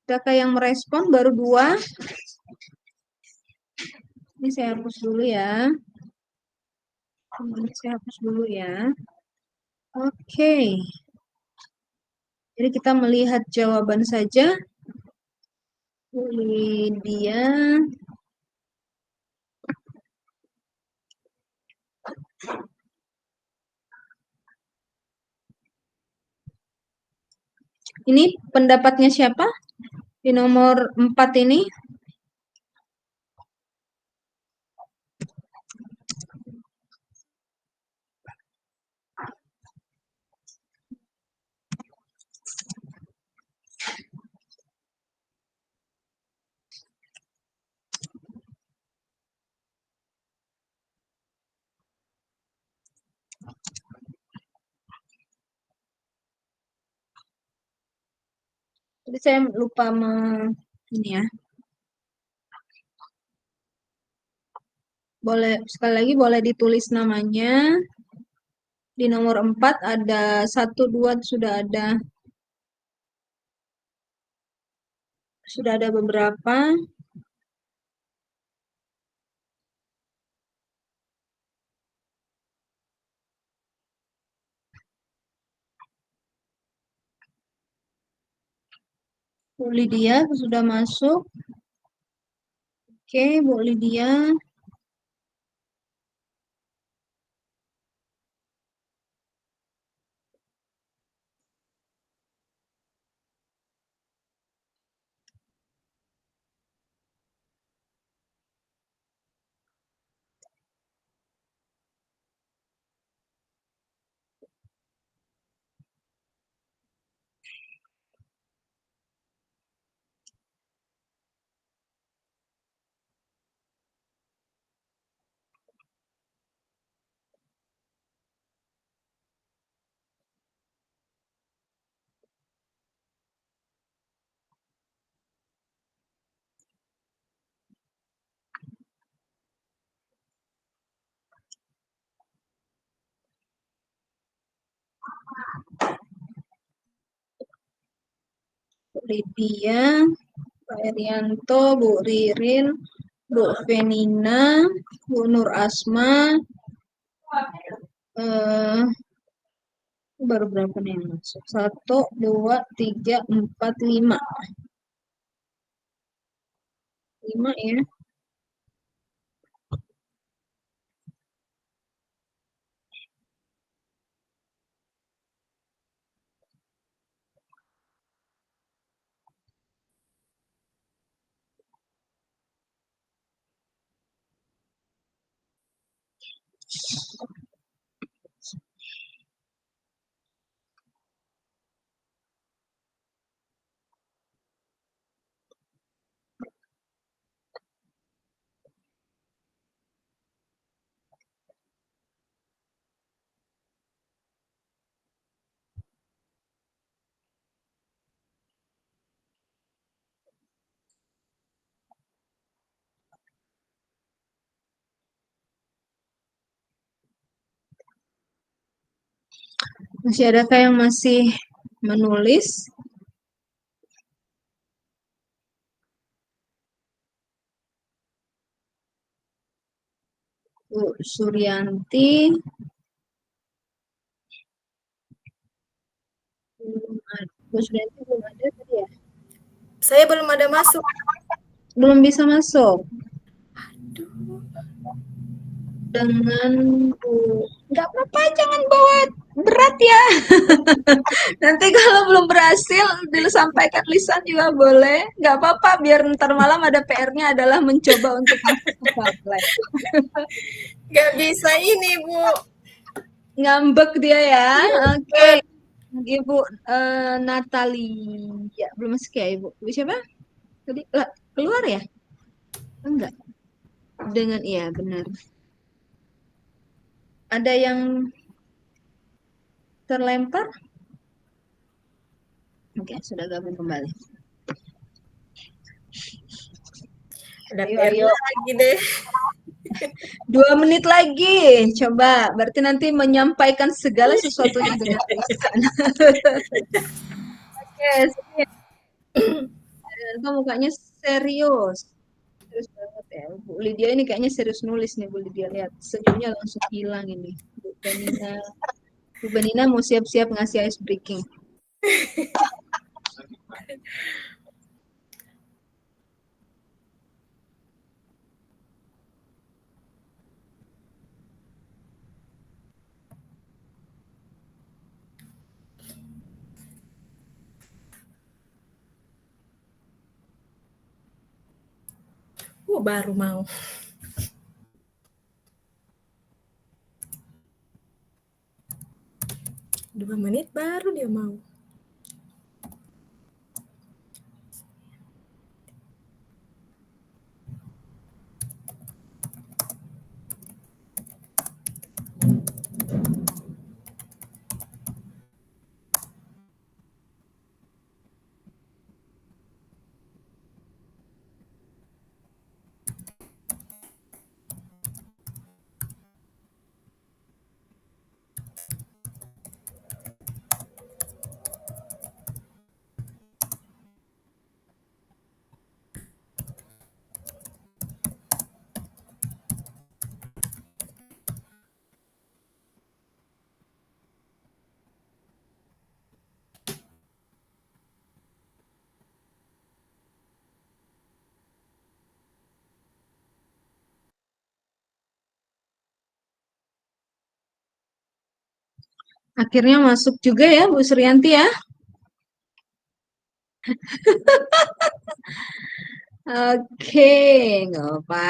Adakah yang merespon? Baru 2. Ini saya hapus dulu ya. Ini saya hapus dulu ya. Oke. Jadi kita melihat jawaban saja. Lydia. Ini pendapatnya siapa? Di nomor 4 ini. Jadi saya lupa ini ya. Boleh sekali lagi boleh ditulis namanya. Di nomor 4 ada 1 2 sudah ada beberapa. Bu Lydia sudah masuk. Oke, Bu Lydia. Bu Lydia, Pak Erianto, Bu Ririn, Bu Venina, Bu Nur Asma. Baru berapa nih yang masuk? 1, 2, 3, 4, 5. 5 ya. Masih adakah yang masih menulis? Bu Suryanti. Bu Suryanti belum ada tadi ya? Saya belum ada masuk. Belum bisa masuk. Aduh. Dengan nggak apa-apa, jangan bawa berat ya. Nanti kalau belum berhasil disampaikan lisan juga boleh, nggak apa-apa, biar ntar malam ada PR-nya adalah mencoba untuk masuk ke Farlek. Nggak bisa ini, Bu. Ngambek dia ya. Oke. Bet. Ibu Natalia belum masuk ya, Ibu? Ibu siapa? Tadi keluar ya? Enggak. Dengan iya benar. Ada yang terlempar? Oke, sudah gabung kembali. Ada Ayo, PR ayo. lagi deh. 2 menit lagi. Coba, berarti nanti menyampaikan segala sesuatunya dengan lisan. Oke, sini. Itu mukanya serius. Serius banget ya. Bu Lydia ini kayaknya serius nulis nih, Bu Lydia. Lihat, senyumnya langsung hilang ini. Bu Benina. Bu Benina mau siap-siap ngasih ice breaking. Baru mau. Dua menit baru dia mau. Akhirnya masuk juga ya, Bu Suryanti ya. Oke, nggak apa.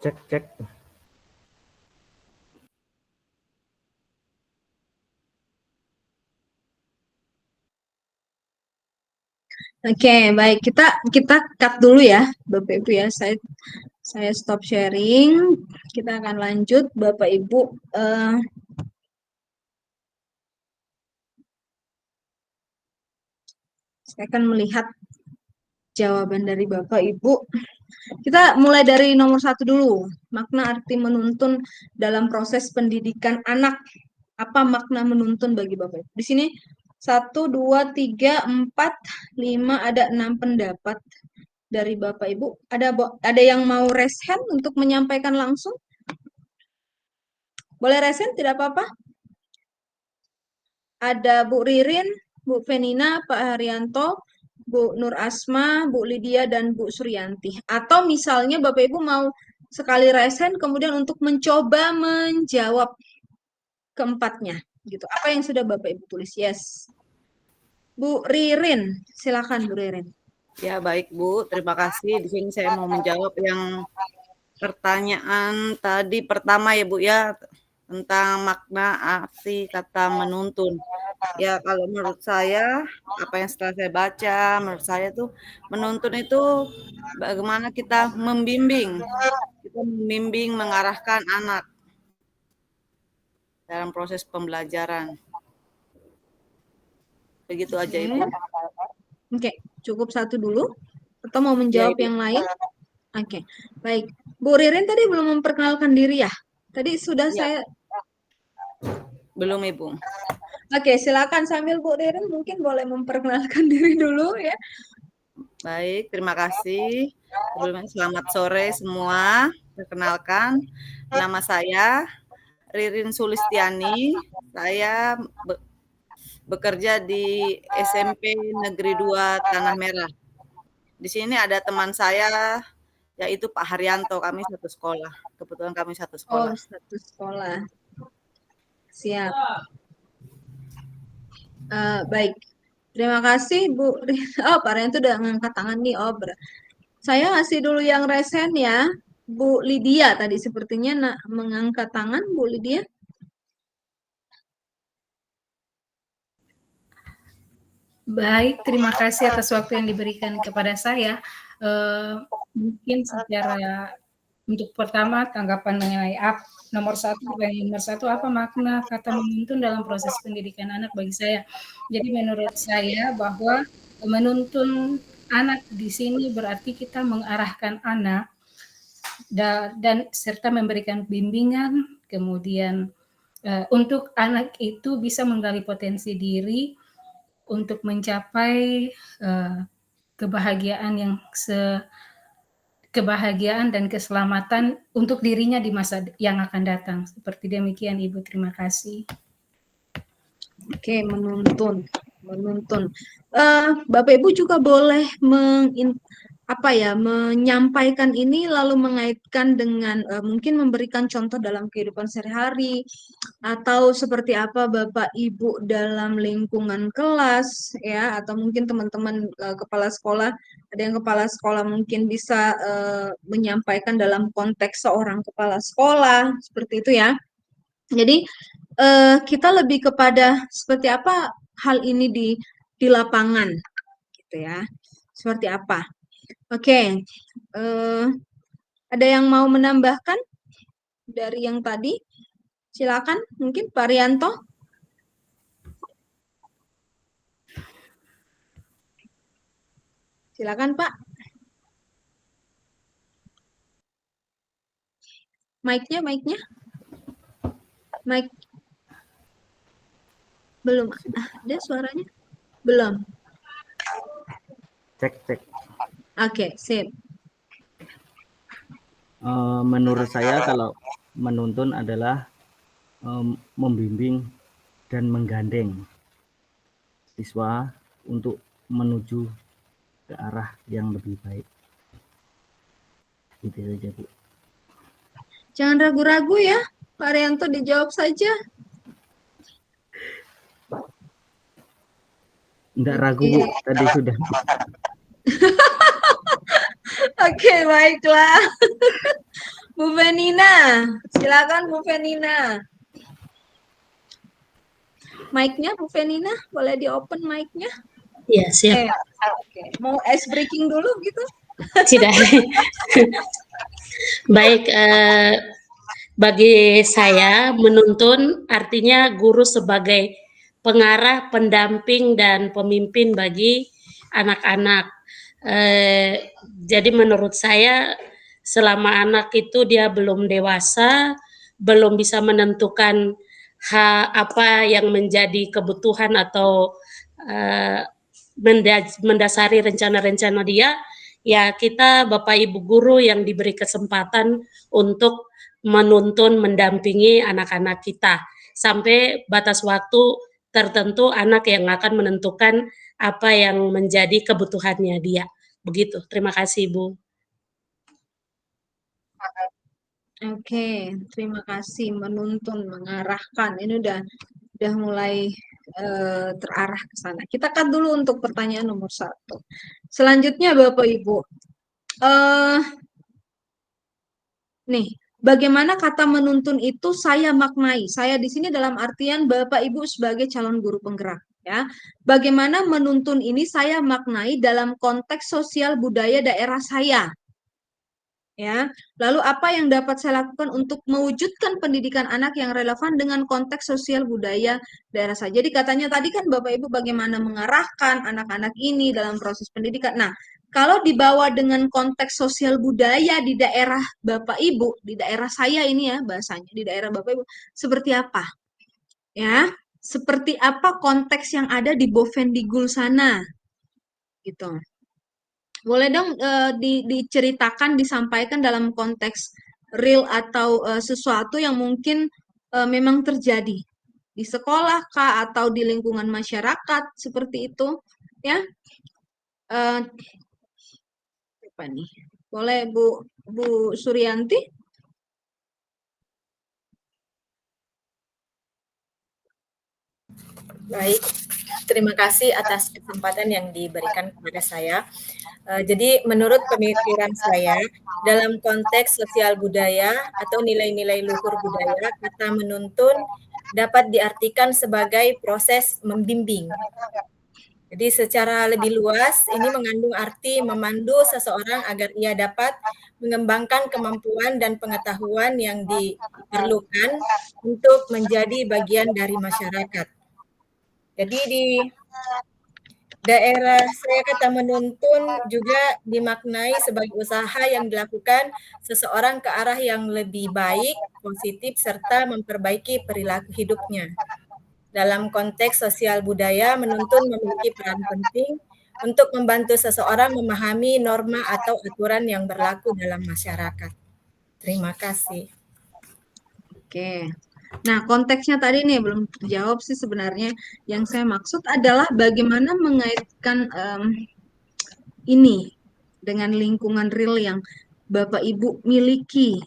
Cek cek. Oke, baik. Kita cut dulu ya, Bapak Ibu ya. Saya stop sharing. Kita akan lanjut, Bapak Ibu. Saya akan melihat jawaban dari Bapak Ibu. Kita mulai dari nomor 1 dulu. Makna arti menuntun dalam proses pendidikan anak. Apa makna menuntun bagi Bapak Ibu? Di sini 1, 2, 3, 4, 5, ada 6 pendapat dari Bapak Ibu. Ada yang mau raise hand untuk menyampaikan langsung? Boleh raise hand, tidak apa-apa. Ada Bu Ririn, Bu Venina, Pak Haryanto, Bu Nur Asma, Bu Lydia, dan Bu Suryanti. Atau misalnya Bapak Ibu mau sekali raise hand, kemudian untuk mencoba menjawab keempatnya. Gitu. Apa yang sudah Bapak Ibu tulis? Yes. Bu Ririn, silakan Bu Ririn. Ya, baik Bu, terima kasih. Di sini saya mau menjawab yang pertanyaan tadi pertama ya Bu ya, tentang makna arti kata menuntun. Ya, kalau menurut saya, apa yang setelah saya baca, menurut saya tuh menuntun itu bagaimana kita membimbing. Kita membimbing, mengarahkan anak dalam proses pembelajaran. Begitu aja Ibu. Oke, cukup satu dulu. Atau mau menjawab Ya, yang lain? Oke, baik. Bu Ririn tadi belum memperkenalkan diri ya? Tadi sudah Ya. saya... Belum Ibu. Oke, silakan sambil Bu Ririn mungkin boleh memperkenalkan diri dulu ya. Baik, terima kasih. Sebelumnya selamat sore semua. Perkenalkan, nama saya Ririn Sulistiani. Saya bekerja di SMP Negeri 2 Tanah Merah. Di sini ada teman saya, yaitu Pak Haryanto. Kami satu sekolah. Kebetulan kami satu sekolah. Oh, satu sekolah. Siap. Baik. Terima kasih Bu. Oh, Pak Rianto udah ngangkat tangan nih. Oh, saya ngasih dulu yang resen ya. Bu Lydia tadi sepertinya mengangkat tangan, Bu Lydia. Baik, terima kasih atas waktu yang diberikan kepada saya. Mungkin secara untuk pertama tanggapan mengenai nomor satu apa makna kata menuntun dalam proses pendidikan anak bagi saya. Jadi menurut saya bahwa menuntun anak di sini berarti kita mengarahkan anak dan serta memberikan bimbingan, kemudian untuk anak itu bisa menggali potensi diri untuk mencapai kebahagiaan dan keselamatan untuk dirinya di masa yang akan datang. Seperti demikian Ibu, terima kasih. Oke, menuntun. Bapak Ibu juga boleh menyampaikan ini lalu mengaitkan dengan mungkin memberikan contoh dalam kehidupan sehari-hari atau seperti apa Bapak Ibu dalam lingkungan kelas ya, atau mungkin teman-teman kepala sekolah, ada yang kepala sekolah mungkin bisa menyampaikan dalam konteks seorang kepala sekolah seperti itu ya. Jadi kita lebih kepada seperti apa hal ini di lapangan gitu ya, seperti apa. Oke, ada yang mau menambahkan dari yang tadi? Silakan, mungkin Pak Rianto. Silakan Pak. Mic-nya. Mic. Belum ada suaranya? Belum. Cek. Oke, sip. Menurut saya kalau menuntun adalah membimbing dan menggandeng siswa untuk menuju ke arah yang lebih baik. Gitu saja, Bu. Jangan ragu-ragu ya, Pak Rianto, dijawab saja. Enggak ragu, Bu. Tadi sudah. Oke, baiklah. Bu Venina, silakan Bu Venina. Mic-nya Bu Venina, boleh di-open mic-nya? Iya, siap. Oke. Mau ice breaking dulu gitu? Tidak. Baik, bagi saya menuntun artinya guru sebagai pengarah, pendamping, dan pemimpin bagi anak-anak. Jadi menurut saya selama anak itu dia belum dewasa, belum bisa menentukan apa yang menjadi kebutuhan atau mendasari rencana-rencana dia, ya kita Bapak Ibu guru yang diberi kesempatan untuk menuntun, mendampingi anak-anak kita sampai batas waktu tertentu anak yang akan menentukan apa yang menjadi kebutuhannya dia. Begitu. Terima kasih, Bu. Oke, terima kasih menuntun, mengarahkan. Ini udah mulai terarah ke sana. Kita cut dulu untuk pertanyaan nomor 1. Selanjutnya Bapak Ibu, nih, bagaimana kata menuntun itu saya maknai? Saya di sini dalam artian Bapak Ibu sebagai calon guru penggerak, ya. Bagaimana menuntun ini saya maknai dalam konteks sosial budaya daerah saya. Ya, lalu apa yang dapat saya lakukan untuk mewujudkan pendidikan anak yang relevan dengan konteks sosial budaya daerah saya? Jadi katanya tadi kan Bapak Ibu bagaimana mengarahkan anak-anak ini dalam proses pendidikan. Nah, kalau dibawa dengan konteks sosial budaya di daerah Bapak Ibu, di daerah saya ini ya bahasanya, di daerah Bapak Ibu, seperti apa? Ya, seperti apa konteks yang ada di Bovendigul sana? Gitu. Boleh dong diceritakan, disampaikan dalam konteks real atau sesuatu yang mungkin memang terjadi di sekolah kah atau di lingkungan masyarakat seperti itu, ya. Apa nih? Boleh Bu Suryanti? Baik, terima kasih atas kesempatan yang diberikan kepada saya. Jadi menurut pemikiran saya, dalam konteks sosial budaya atau nilai-nilai luhur budaya, kata menuntun dapat diartikan sebagai proses membimbing. Jadi secara lebih luas, ini mengandung arti memandu seseorang agar ia dapat mengembangkan kemampuan dan pengetahuan yang diperlukan untuk menjadi bagian dari masyarakat. Jadi di daerah saya kata menuntun juga dimaknai sebagai usaha yang dilakukan seseorang ke arah yang lebih baik, positif, serta memperbaiki perilaku hidupnya. Dalam konteks sosial budaya, menuntun memiliki peran penting untuk membantu seseorang memahami norma atau aturan yang berlaku dalam masyarakat. Terima kasih. Oke. Nah, konteksnya tadi nih belum terjawab sih sebenarnya. Yang saya maksud adalah bagaimana mengaitkan ini dengan lingkungan real yang Bapak Ibu miliki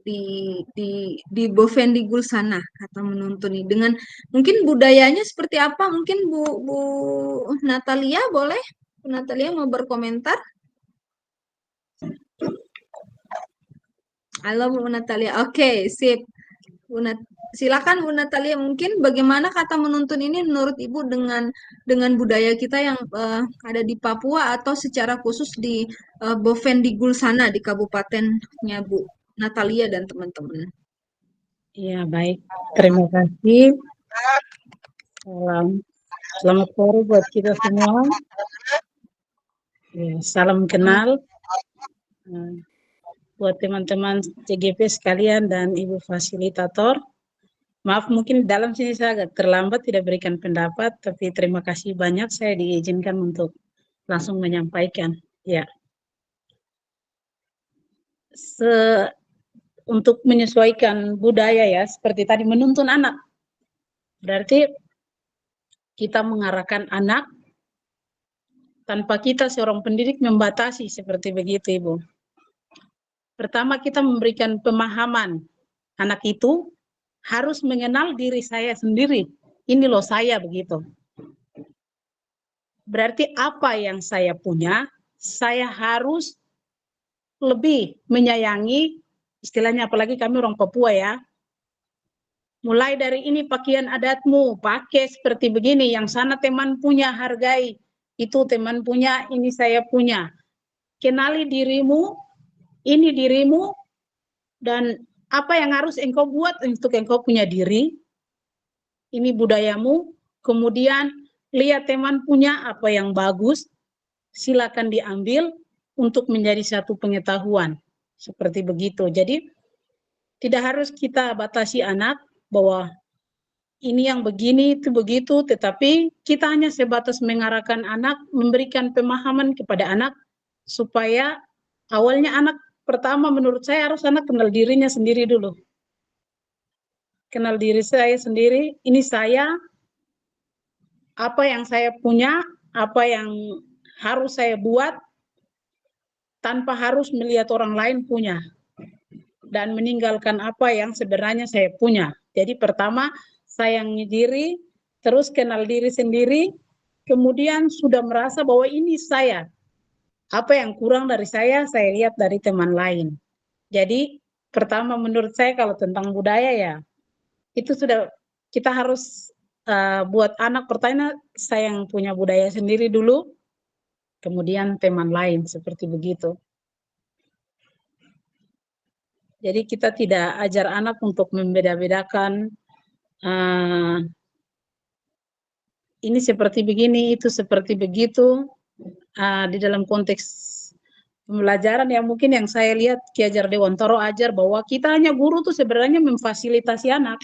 di Bovendigul sana, kata menuntun ini. Dengan mungkin budayanya seperti apa? Mungkin Bu Natalia boleh? Bu Natalia mau berkomentar? Halo Bu Natalia. Oke, sip. Silakan Bu Natalia, mungkin bagaimana kata menuntun ini menurut Ibu dengan budaya kita yang ada di Papua atau secara khusus di Bovendigul sana di kabupatennya Bu Natalia dan teman-teman. Ya, baik. Terima kasih. Selamat sore buat kita semua. Ya, salam kenal buat teman-teman CGP sekalian dan Ibu Fasilitator. Maaf mungkin dalam sini saya agak terlambat tidak berikan pendapat, tapi terima kasih banyak saya diizinkan untuk langsung menyampaikan. Ya, untuk menyesuaikan budaya ya, seperti tadi menuntun anak, berarti kita mengarahkan anak tanpa kita seorang pendidik membatasi seperti begitu Ibu. Pertama kita memberikan pemahaman, anak itu harus mengenal diri saya sendiri. Ini loh saya begitu. Berarti apa yang saya punya, saya harus lebih menyayangi, istilahnya apalagi kami orang Papua ya. Mulai dari ini pakaian adatmu, pakai seperti begini, yang sana teman punya hargai, itu teman punya, ini saya punya. Kenali dirimu, ini dirimu, dan apa yang harus engkau buat untuk engkau punya diri, ini budayamu, kemudian lihat teman punya apa yang bagus, silakan diambil untuk menjadi satu pengetahuan. Seperti begitu. Jadi tidak harus kita batasi anak bahwa ini yang begini, itu begitu, tetapi kita hanya sebatas mengarahkan anak, memberikan pemahaman kepada anak, supaya awalnya anak pertama menurut saya harus anak kenal dirinya sendiri dulu. Kenal diri saya sendiri, ini saya, apa yang saya punya, apa yang harus saya buat, tanpa harus melihat orang lain punya. Dan meninggalkan apa yang sebenarnya saya punya. Jadi pertama, sayangi diri, terus kenal diri sendiri, kemudian sudah merasa bahwa ini saya. Apa yang kurang dari saya lihat dari teman lain. Jadi pertama menurut saya kalau tentang budaya ya, itu sudah kita harus buat anak pertama saya yang punya budaya sendiri dulu, kemudian teman lain, seperti begitu. Jadi kita tidak ajar anak untuk membeda-bedakan ini seperti begini, itu seperti begitu. Di dalam konteks pembelajaran ya mungkin yang saya lihat Ki Hajar Dewantara ajar bahwa kita hanya guru tuh sebenarnya memfasilitasi anak.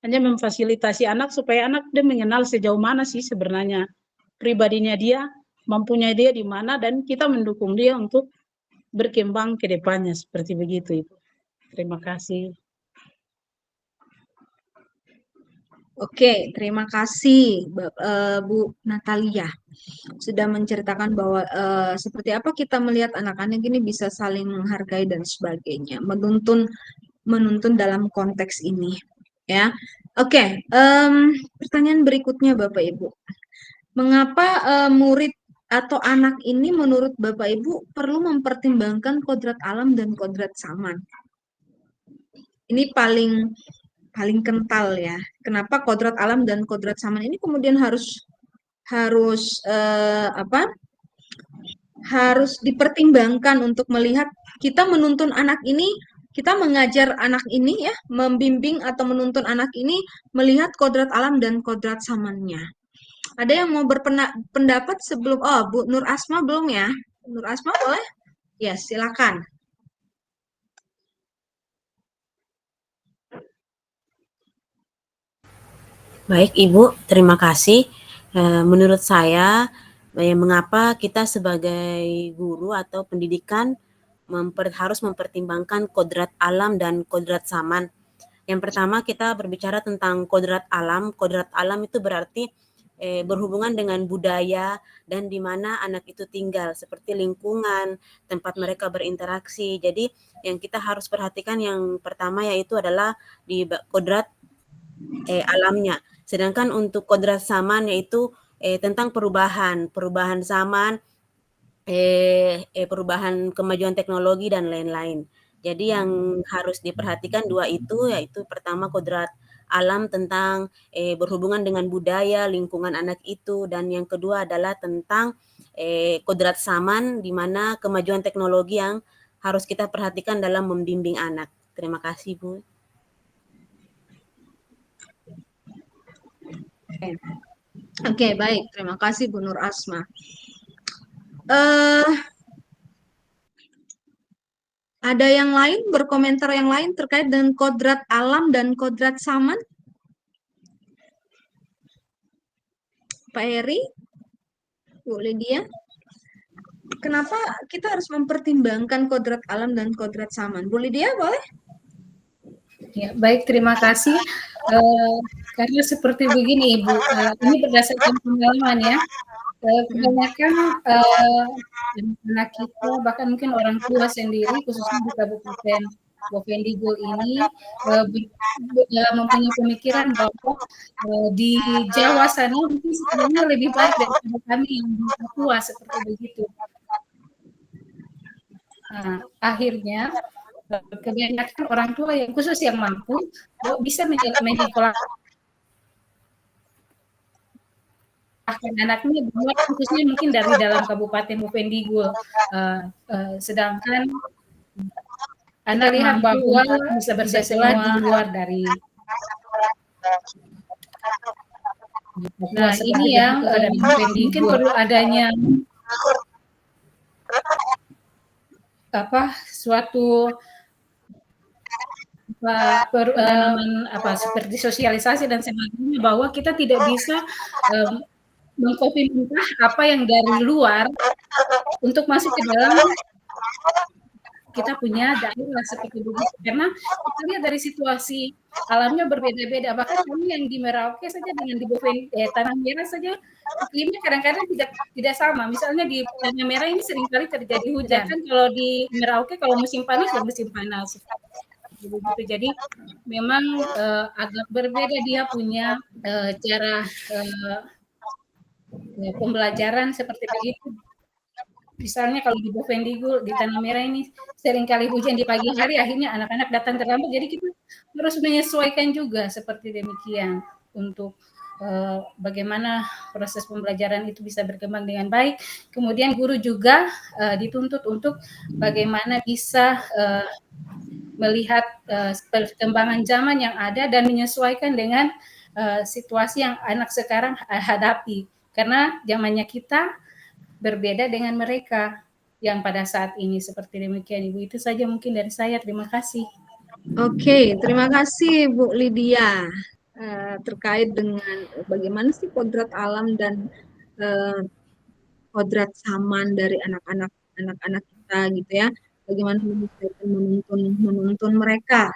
Hanya memfasilitasi anak supaya anak dia mengenal sejauh mana sih sebenarnya pribadinya dia, mampunya dia di mana, dan kita mendukung dia untuk berkembang ke depannya, seperti begitu Ibu. Terima kasih. Oke, terima kasih Bu Natalia sudah menceritakan bahwa seperti apa kita melihat anak-anak ini bisa saling menghargai dan sebagainya, menuntun dalam konteks ini, ya. Oke, pertanyaan berikutnya Bapak Ibu, mengapa murid atau anak ini menurut Bapak Ibu perlu mempertimbangkan kodrat alam dan kodrat zaman? Ini paling kental ya. Kenapa kodrat alam dan kodrat zaman ini kemudian harus dipertimbangkan untuk melihat kita menuntun anak ini, kita mengajar anak ini ya, membimbing atau menuntun anak ini melihat kodrat alam dan kodrat zamannya. Ada yang mau berpendapat sebelum, Bu Nur Asma belum ya? Nur Asma boleh? Ya, silakan. Baik Ibu, terima kasih. Menurut saya, mengapa kita sebagai guru atau pendidikan harus mempertimbangkan kodrat alam dan kodrat zaman. Yang pertama kita berbicara tentang kodrat alam. Kodrat alam itu berarti berhubungan dengan budaya dan di mana anak itu tinggal, seperti lingkungan, tempat mereka berinteraksi. Jadi yang kita harus perhatikan yang pertama yaitu adalah di kodrat alamnya. Sedangkan untuk kodrat zaman yaitu tentang perubahan zaman, perubahan kemajuan teknologi dan lain-lain. Jadi yang harus diperhatikan dua itu, yaitu pertama kodrat alam tentang berhubungan dengan budaya, lingkungan anak itu, dan yang kedua adalah tentang kodrat zaman, di mana kemajuan teknologi yang harus kita perhatikan dalam membimbing anak. Terima kasih, Bu. Oke, baik. Terima kasih Bu Nur Asma. Ada yang lain, berkomentar yang lain terkait dengan kodrat alam dan kodrat zaman? Pak Heri? Bu Lydia? Kenapa kita harus mempertimbangkan kodrat alam dan kodrat zaman? Bu Lydia, boleh? Ya, baik, terima kasih. Karena seperti begini Ibu, ini berdasarkan pengalaman ya. Kebanyakan anak kita, bahkan mungkin orang tua sendiri, khususnya di Kabupaten Boven Digul ini, mempunyai pemikiran bahwa di Jawa sana mungkin sebenarnya lebih baik daripada kami yang di Papua, seperti begitu. Nah, akhirnya kebanyakan orang tua yang khusus yang mampu bisa menyekolahkan anaknya di luar, khususnya mungkin dari dalam Kabupaten Boven Digul. Sedangkan Anda lihat bahwa bisa bersekolah di luar dari. Nah, ini yang mungkin perlu adanya suatu seperti sosialisasi dan sebagainya, bahwa kita tidak bisa mengcopy apa yang dari luar untuk masuk ke dalam kita punya daerah seperti begitu, karena kita lihat dari situasi alamnya berbeda-beda. Bahkan kami yang di Merauke saja dengan di Tanah Merah saja iklimnya kadang-kadang tidak sama. Misalnya di Tanah Merah ini seringkali terjadi hujan, kan kalau di Merauke kalau musim panas ya musim panas. Begitu. Jadi memang agak berbeda, dia punya cara pembelajaran seperti begitu. Misalnya kalau di Bovendigul, di Tanah Merah ini seringkali hujan di pagi hari, akhirnya anak-anak datang terlambat, jadi kita harus menyesuaikan juga seperti demikian untuk bagaimana proses pembelajaran itu bisa berkembang dengan baik. Kemudian guru juga dituntut untuk bagaimana bisa melihat perkembangan zaman yang ada dan menyesuaikan dengan situasi yang anak sekarang hadapi. Karena zamannya kita berbeda dengan mereka yang pada saat ini, seperti demikian Ibu. Itu saja mungkin dari saya. Terima kasih. Oke, terima kasih Bu Lydia terkait dengan bagaimana sih kodrat alam dan kodrat zaman dari anak-anak kita gitu ya. Bagaimana menuntun mereka.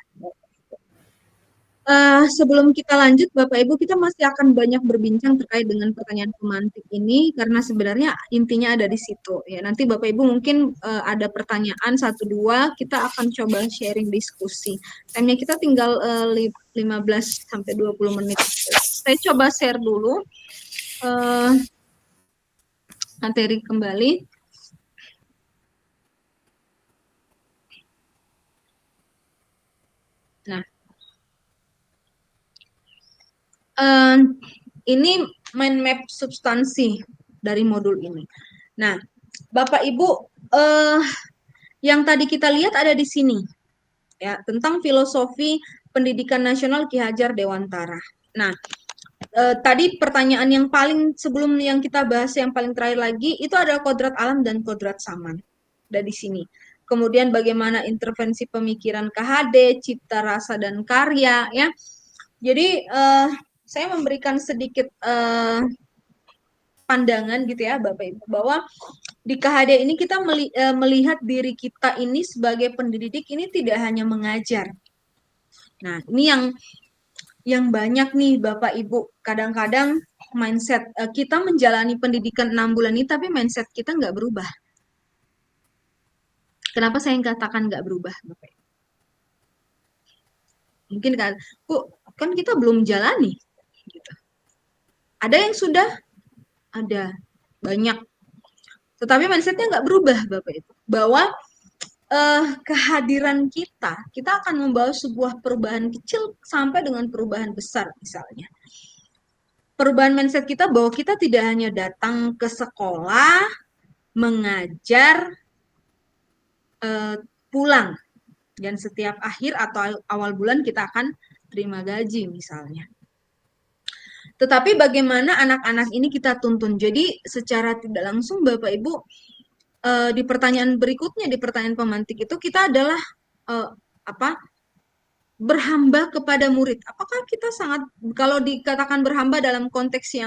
Sebelum kita lanjut, Bapak Ibu, kita masih akan banyak berbincang terkait dengan pertanyaan pemantik ini, karena sebenarnya intinya ada di situ. Ya, nanti Bapak Ibu mungkin ada pertanyaan 1-2, kita akan coba sharing diskusi. Time-nya kita tinggal 15-20 menit. Saya coba share dulu materi kembali. Nah, ini mind map substansi dari modul ini. Nah, Bapak Ibu, yang tadi kita lihat ada di sini, ya, tentang filosofi pendidikan nasional Ki Hajar Dewantara. Nah, tadi pertanyaan yang paling sebelum yang kita bahas yang paling terakhir lagi itu adalah kodrat alam dan kodrat zaman. Ada di sini. Kemudian bagaimana intervensi pemikiran KHD, cipta rasa dan karya, ya. Jadi saya memberikan sedikit pandangan gitu ya Bapak Ibu, bahwa di KHD ini kita melihat diri kita ini sebagai pendidik ini tidak hanya mengajar. Nah, ini yang banyak nih Bapak Ibu, kadang-kadang mindset kita menjalani pendidikan 6 bulan ini tapi mindset kita nggak berubah. Kenapa saya katakan nggak berubah Bapak Ibu? Mungkin kan kita belum jalani. Gitu. Ada yang sudah, ada banyak, tetapi mindsetnya nggak berubah Bapak Ibu, bahwa kehadiran kita akan membawa sebuah perubahan kecil sampai dengan perubahan besar. Misalnya perubahan mindset kita bahwa kita tidak hanya datang ke sekolah mengajar pulang dan setiap akhir atau awal bulan kita akan terima gaji misalnya. Tetapi bagaimana anak-anak ini kita tuntun. Jadi secara tidak langsung Bapak Ibu, di pertanyaan berikutnya, di pertanyaan pemantik itu kita adalah berhamba kepada murid. Apakah kita sangat, kalau dikatakan berhamba dalam konteks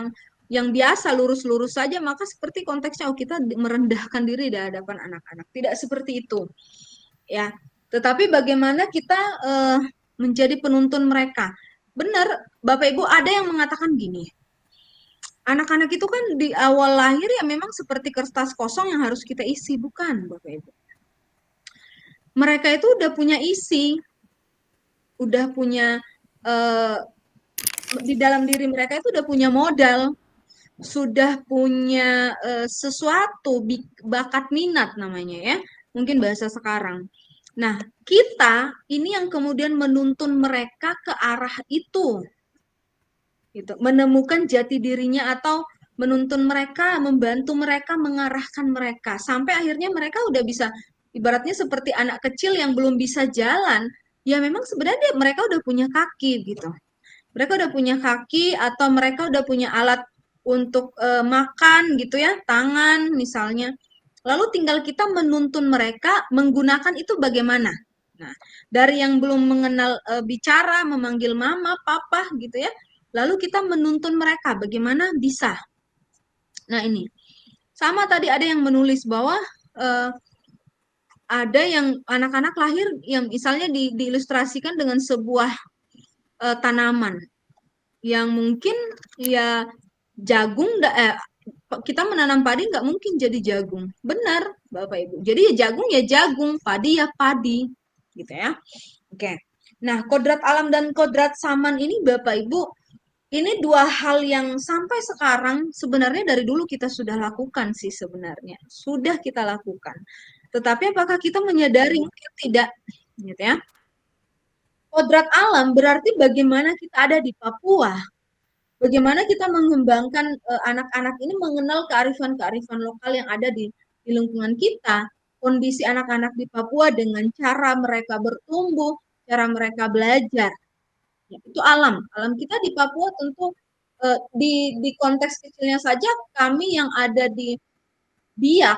yang biasa lurus-lurus saja, maka seperti konteksnya kita merendahkan diri di hadapan anak-anak. Tidak seperti itu. Ya. Tetapi bagaimana kita menjadi penuntun mereka. Benar, Bapak Ibu, ada yang mengatakan gini, anak-anak itu kan di awal lahir ya memang seperti kertas kosong yang harus kita isi, bukan Bapak Ibu. Mereka itu udah punya isi, udah punya, di dalam diri mereka itu udah punya modal, sudah punya sesuatu, bakat minat namanya ya, mungkin bahasa sekarang. Nah, kita ini yang kemudian menuntun mereka ke arah itu, gitu. Menemukan jati dirinya atau menuntun mereka, membantu mereka, mengarahkan mereka, sampai akhirnya mereka udah bisa ibaratnya seperti anak kecil yang belum bisa jalan, ya memang sebenarnya mereka udah punya kaki gitu. Mereka udah punya kaki atau mereka udah punya alat untuk makan gitu ya, tangan misalnya. Lalu tinggal kita menuntun mereka menggunakan itu bagaimana. Nah, dari yang belum mengenal bicara, memanggil mama, papa gitu ya, lalu kita menuntun mereka bagaimana bisa. Nah ini, sama tadi ada yang menulis bahwa ada yang anak-anak lahir yang misalnya diilustrasikan dengan sebuah tanaman yang mungkin ya jagung kita menanam padi nggak mungkin jadi jagung. Benar, Bapak Ibu. Jadi ya jagung, padi ya padi. Gitu ya. Oke. Nah, kodrat alam dan kodrat saman ini Bapak Ibu, ini dua hal yang sampai sekarang sebenarnya dari dulu kita sudah lakukan sih sebenarnya. Sudah kita lakukan. Tetapi apakah kita menyadari? Mungkin tidak. Gitu ya. Kodrat alam berarti bagaimana kita ada di Papua. Bagaimana kita mengembangkan anak-anak ini mengenal kearifan-kearifan lokal yang ada di lingkungan kita. Kondisi anak-anak di Papua dengan cara mereka bertumbuh, cara mereka belajar. Ya, itu alam. Alam kita di Papua tentu di konteks kecilnya saja kami yang ada di Biak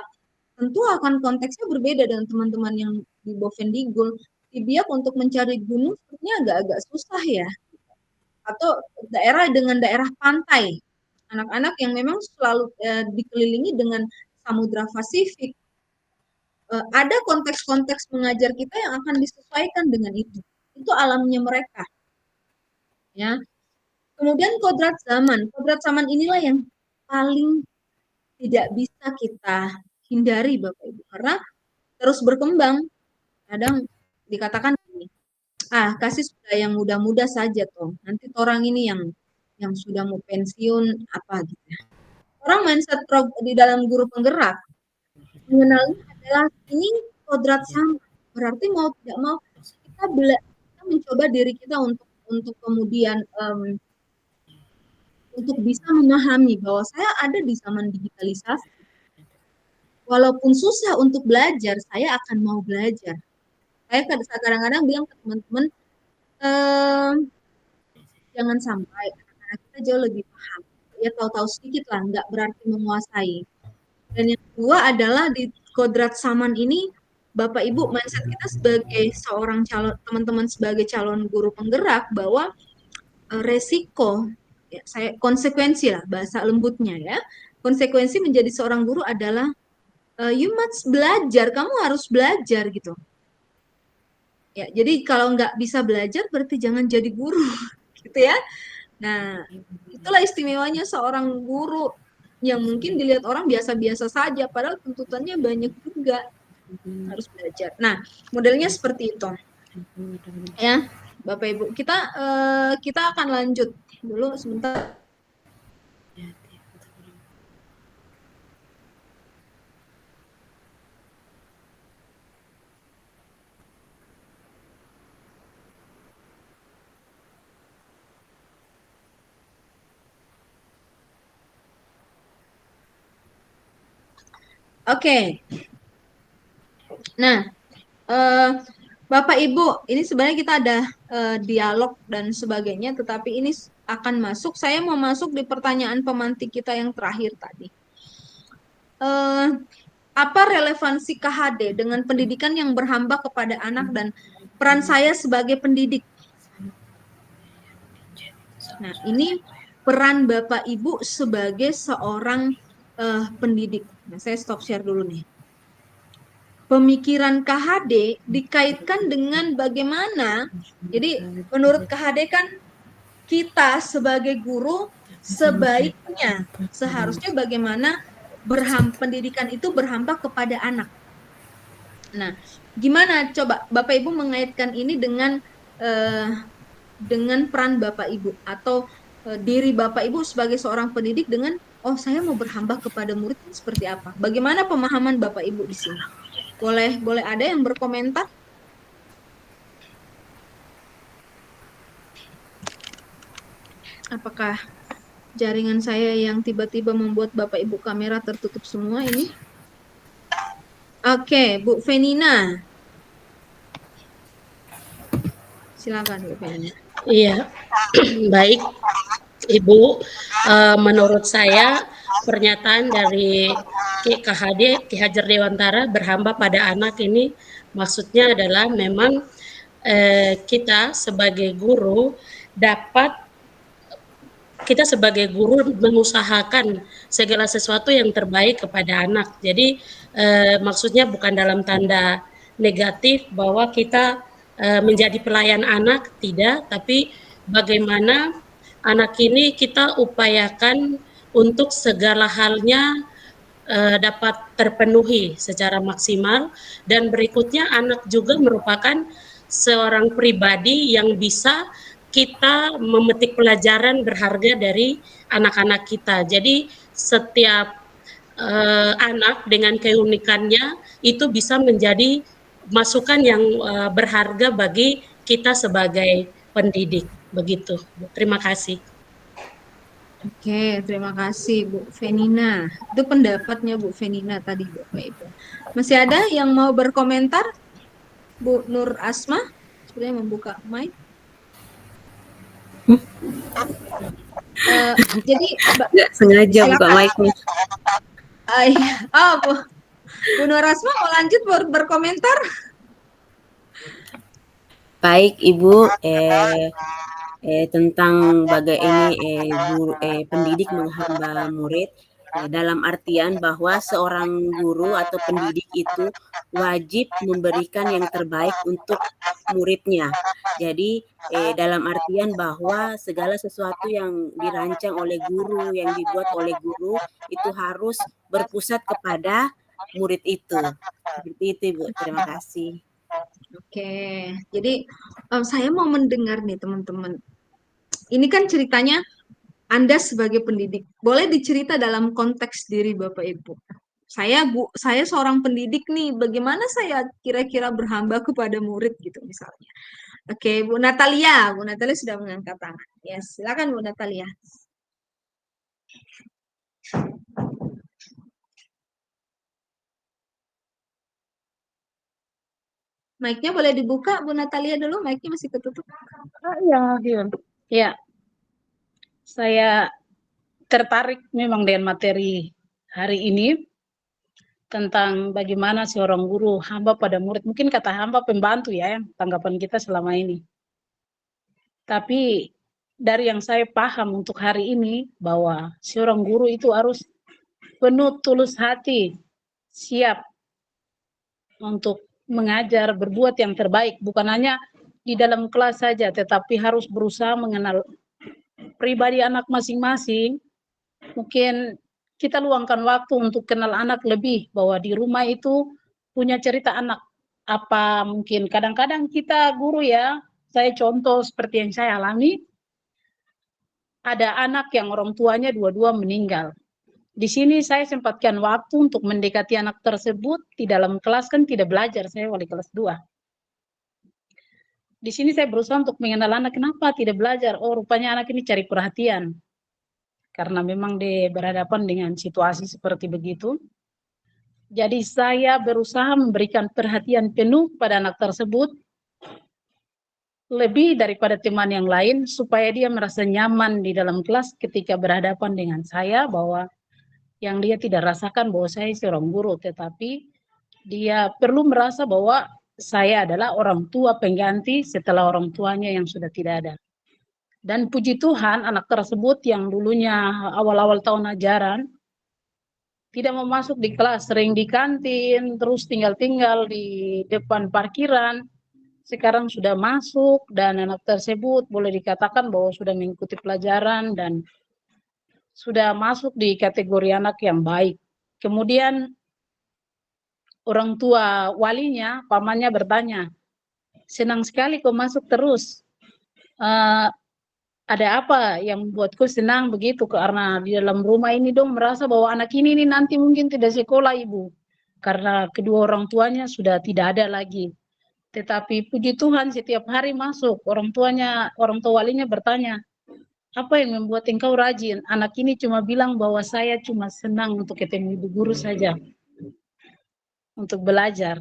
tentu akan konteksnya berbeda dengan teman-teman yang di Bovendigul. Di Biak untuk mencari gunung sepertinya agak-agak susah ya. Atau daerah dengan daerah pantai. Anak-anak yang memang selalu dikelilingi dengan Samudra Pasifik. Ada konteks-konteks mengajar kita yang akan disesuaikan dengan itu. Itu alamnya mereka. Ya. Kemudian kodrat zaman. Kodrat zaman inilah yang paling tidak bisa kita hindari Bapak Ibu karena terus berkembang. Kadang dikatakan gini, kasih sudah yang muda-muda saja toh. Nanti orang ini yang sudah mau pensiun apa gitu. Orang mindset di dalam guru penggerak mengenalnya adalah ini kodrat sama. Berarti mau tidak mau kita mencoba diri kita untuk kemudian untuk bisa memahami bahwa saya ada di zaman digitalisasi. Walaupun susah untuk belajar, saya akan mau belajar. Saya kadang-kadang bilang ke teman-teman, jangan sampai anak-anak kita jauh lebih paham. Ya tahu-tahu sedikit lah, nggak berarti menguasai. Dan yang kedua adalah di kodrat saman ini, Bapak Ibu, mindset kita sebagai seorang calon, teman-teman sebagai calon guru penggerak, bahwa resiko, ya, konsekuensi lah bahasa lembutnya ya, konsekuensi menjadi seorang guru adalah you must belajar, kamu harus belajar gitu. Ya, jadi kalau nggak bisa belajar berarti jangan jadi guru, gitu ya. Nah, itulah istimewanya seorang guru yang mungkin dilihat orang biasa-biasa saja, padahal tuntutannya banyak juga, harus belajar. Nah, modelnya seperti itu, ya, Bapak Ibu. Kita akan lanjut dulu sebentar. Oke. Nah, Bapak Ibu, ini sebenarnya kita ada dialog dan sebagainya, tetapi ini akan masuk. Saya mau masuk di pertanyaan pemantik kita yang terakhir tadi. Apa relevansi KHD dengan pendidikan yang berhamba kepada anak dan peran saya sebagai pendidik? Nah, ini peran Bapak Ibu sebagai seorang pendidik. Nah, saya stop share dulu nih. Pemikiran KHD dikaitkan dengan bagaimana, jadi menurut KHD kan kita sebagai guru sebaiknya, seharusnya bagaimana pendidikan itu berhamba kepada anak. Nah, gimana coba Bapak Ibu mengaitkan ini dengan peran Bapak Ibu atau diri Bapak Ibu sebagai seorang pendidik dengan, oh saya mau berhamba kepada murid seperti apa? Bagaimana pemahaman Bapak Ibu di sini? Boleh ada yang berkomentar? Apakah jaringan saya yang tiba-tiba membuat Bapak Ibu kamera tertutup semua ini? Oke, Bu Fenina. Silakan Bu Fenina. Iya, baik Ibu. Menurut saya pernyataan dari KHD, Ki Hajar Dewantara berhamba pada anak ini maksudnya adalah memang kita sebagai guru mengusahakan segala sesuatu yang terbaik kepada anak. Jadi maksudnya bukan dalam tanda negatif bahwa kita menjadi pelayan anak, tidak, tapi bagaimana anak ini kita upayakan untuk segala halnya dapat terpenuhi secara maksimal, dan berikutnya anak juga merupakan seorang pribadi yang bisa kita memetik pelajaran berharga dari anak-anak kita. Jadi setiap anak dengan keunikannya itu bisa menjadi masukan yang berharga bagi kita sebagai pendidik. Begitu. Terima kasih. Oke, terima kasih Bu Fenina. Itu pendapatnya Bu Fenina tadi, Bapak Ibu. Masih ada yang mau berkomentar? Bu Nur Asma, sebenarnya membuka mic. Jadi Nggak sengaja buka mic-nya. Bu Nur Asma mau lanjut berkomentar? Baik Ibu, tentang pendidik menghamba murid, dalam artian bahwa seorang guru atau pendidik itu wajib memberikan yang terbaik untuk muridnya. Jadi dalam artian bahwa segala sesuatu yang dirancang oleh guru, yang dibuat oleh guru itu harus berpusat kepada murid itu. Seperti itu Ibu, terima kasih. Oke, jadi saya mau mendengar nih teman-teman. Ini kan ceritanya Anda sebagai pendidik. Boleh dicerita dalam konteks diri Bapak Ibu. Saya seorang pendidik nih, bagaimana saya kira-kira berhamba kepada murid gitu misalnya. Oke, Bu Natalia sudah mengangkat tangan. Ya, silakan Bu Natalia. Mic-nya boleh dibuka, Bu Natalia dulu. Mic-nya masih ketutup. Ya, saya tertarik memang dengan materi hari ini tentang bagaimana seorang guru hamba pada murid. Mungkin kata hamba pembantu ya, tanggapan kita selama ini. Tapi dari yang saya paham untuk hari ini, bahwa seorang guru itu harus penuh tulus hati, siap untuk mengajar, berbuat yang terbaik, bukan hanya di dalam kelas saja, tetapi harus berusaha mengenal pribadi anak masing-masing. Mungkin kita luangkan waktu untuk kenal anak lebih, bahwa di rumah itu punya cerita anak. Apa mungkin kadang-kadang kita guru ya, saya contoh seperti yang saya alami, ada anak yang orang tuanya dua-dua meninggal. Di sini saya sempatkan waktu untuk mendekati anak tersebut. Di dalam kelas kan tidak belajar, saya wali kelas 2. Di sini saya berusaha untuk mengenal anak, kenapa tidak belajar? Oh, rupanya anak ini cari perhatian. Karena memang dia berhadapan dengan situasi seperti begitu. Jadi saya berusaha memberikan perhatian penuh pada anak tersebut, lebih daripada teman yang lain, supaya dia merasa nyaman di dalam kelas ketika berhadapan dengan saya, bahwa yang dia tidak rasakan bahwa saya seorang guru, tetapi dia perlu merasa bahwa saya adalah orang tua pengganti setelah orang tuanya yang sudah tidak ada. Dan puji Tuhan, anak tersebut yang dulunya awal-awal tahun ajaran tidak mau masuk di kelas, sering di kantin, terus tinggal-tinggal di depan parkiran, sekarang sudah masuk, dan anak tersebut boleh dikatakan bahwa sudah mengikuti pelajaran dan sudah masuk di kategori anak yang baik. Kemudian orang tua walinya, pamannya bertanya, senang sekali kau masuk terus. Ada apa yang membuatku senang begitu? Karena di dalam rumah ini dong merasa bahwa anak ini nanti mungkin tidak sekolah ibu. Karena kedua orang tuanya sudah tidak ada lagi. Tetapi puji Tuhan setiap hari masuk, orang tua walinya bertanya, apa yang membuat engkau rajin? Anak ini cuma bilang bahwa saya cuma senang untuk ketemu ibu guru saja. untuk belajar.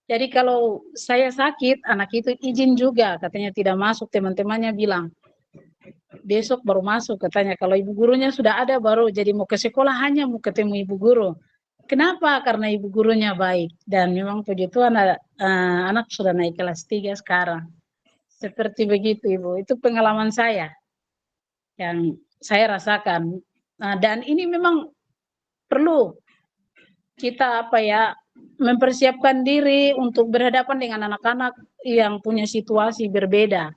Jadi kalau saya sakit, anak itu izin juga, katanya tidak masuk, teman-temannya bilang, besok baru masuk katanya. Kalau ibu gurunya sudah ada baru jadi mau ke sekolah hanya mau ketemu ibu guru. Kenapa? Karena ibu gurunya baik. Dan memang puji Tuhan anak sudah naik kelas 3 sekarang. Seperti begitu Ibu. Itu pengalaman saya yang saya rasakan. Dan ini memang perlu kita mempersiapkan diri untuk berhadapan dengan anak-anak yang punya situasi berbeda.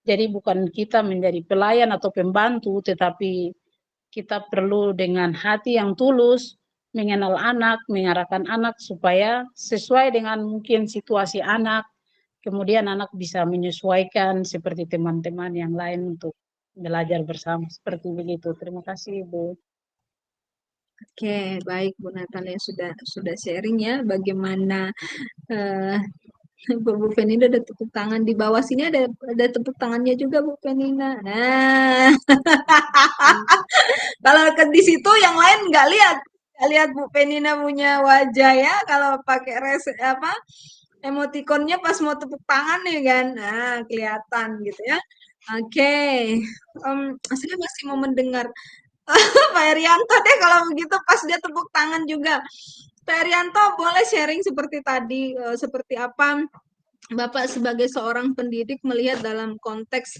Jadi bukan kita menjadi pelayan atau pembantu, tetapi kita perlu dengan hati yang tulus mengenal anak, mengarahkan anak supaya sesuai dengan mungkin situasi anak, kemudian anak bisa menyesuaikan seperti teman-teman yang lain untuk belajar bersama. Seperti begitu. Terima kasih Ibu. Oke, baik Bu Natalia sudah sharing ya bagaimana Bu Penina ada tepuk tangan di bawah sini ada tepuk tangannya juga Bu Penina. Nah, kalau di situ yang lain nggak lihat Bu Penina punya wajah ya. Kalau pakai emotikonnya pas mau tepuk tangan nih kan, nah kelihatan gitu ya. Oke, saya masih mau mendengar Pak Herianto deh kalau begitu pas dia tepuk tangan juga. Pak Herianto boleh sharing seperti tadi, seperti apa Bapak sebagai seorang pendidik melihat dalam konteks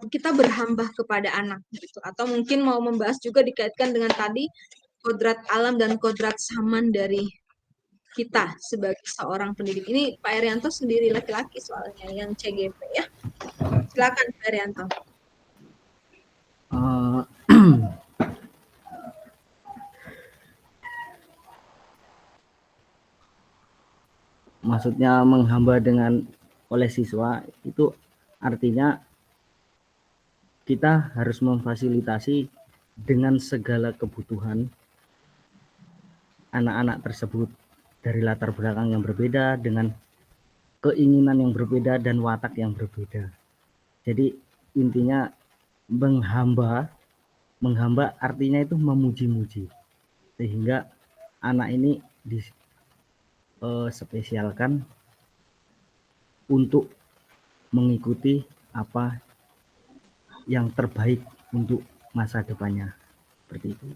kita berhamba kepada anak gitu. Atau mungkin mau membahas juga dikaitkan dengan tadi kodrat alam dan kodrat saman dari kita sebagai seorang pendidik. Ini Pak Herianto sendiri laki-laki soalnya yang CGP ya. Silakan Pak Herianto. Maksudnya menghamba oleh siswa itu artinya kita harus memfasilitasi dengan segala kebutuhan anak-anak tersebut dari latar belakang yang berbeda, dengan keinginan yang berbeda dan watak yang berbeda. Jadi intinya menghamba artinya itu memuji-muji, sehingga anak ini spesialkan untuk mengikuti apa yang terbaik untuk masa depannya, seperti itu.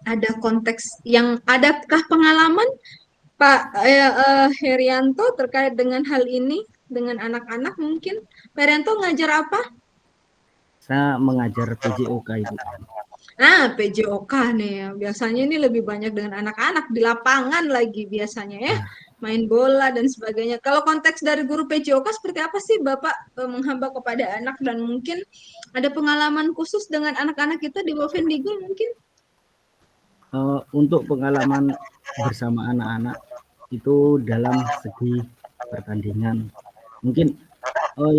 Ada konteks yang adakah pengalaman Pak Herianto terkait dengan hal ini dengan anak-anak mungkin? Pak Herianto ngajar apa? Saya mengajar PJOK itu. PJOK nih ya. Biasanya ini lebih banyak dengan anak-anak di lapangan lagi biasanya ya. Main bola dan sebagainya. Kalau konteks dari guru PJOK seperti apa sih Bapak menghamba kepada anak dan mungkin ada pengalaman khusus dengan anak-anak kita di Bovendigul mungkin? Untuk pengalaman bersama anak-anak itu dalam segi pertandingan. Mungkin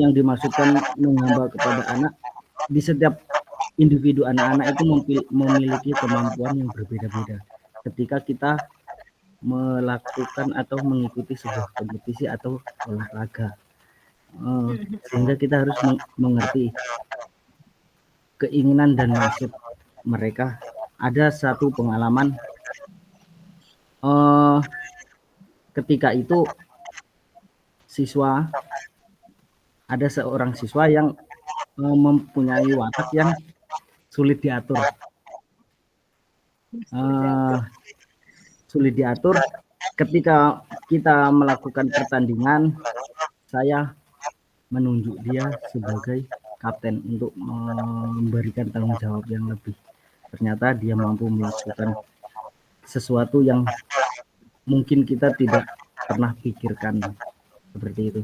yang dimaksudkan menghamba kepada anak, di setiap individu anak-anak itu memiliki kemampuan yang berbeda-beda. Ketika kita melakukan atau mengikuti sebuah kompetisi atau olahraga, sehingga kita harus mengerti keinginan dan maksud mereka. Ada satu pengalaman ketika itu ada seorang siswa yang mempunyai watak yang sulit diatur. Ketika kita melakukan pertandingan, saya menunjuk dia sebagai kapten untuk memberikan tanggung jawab yang lebih. Ternyata dia mampu melakukan sesuatu yang mungkin kita tidak pernah pikirkan, seperti itu.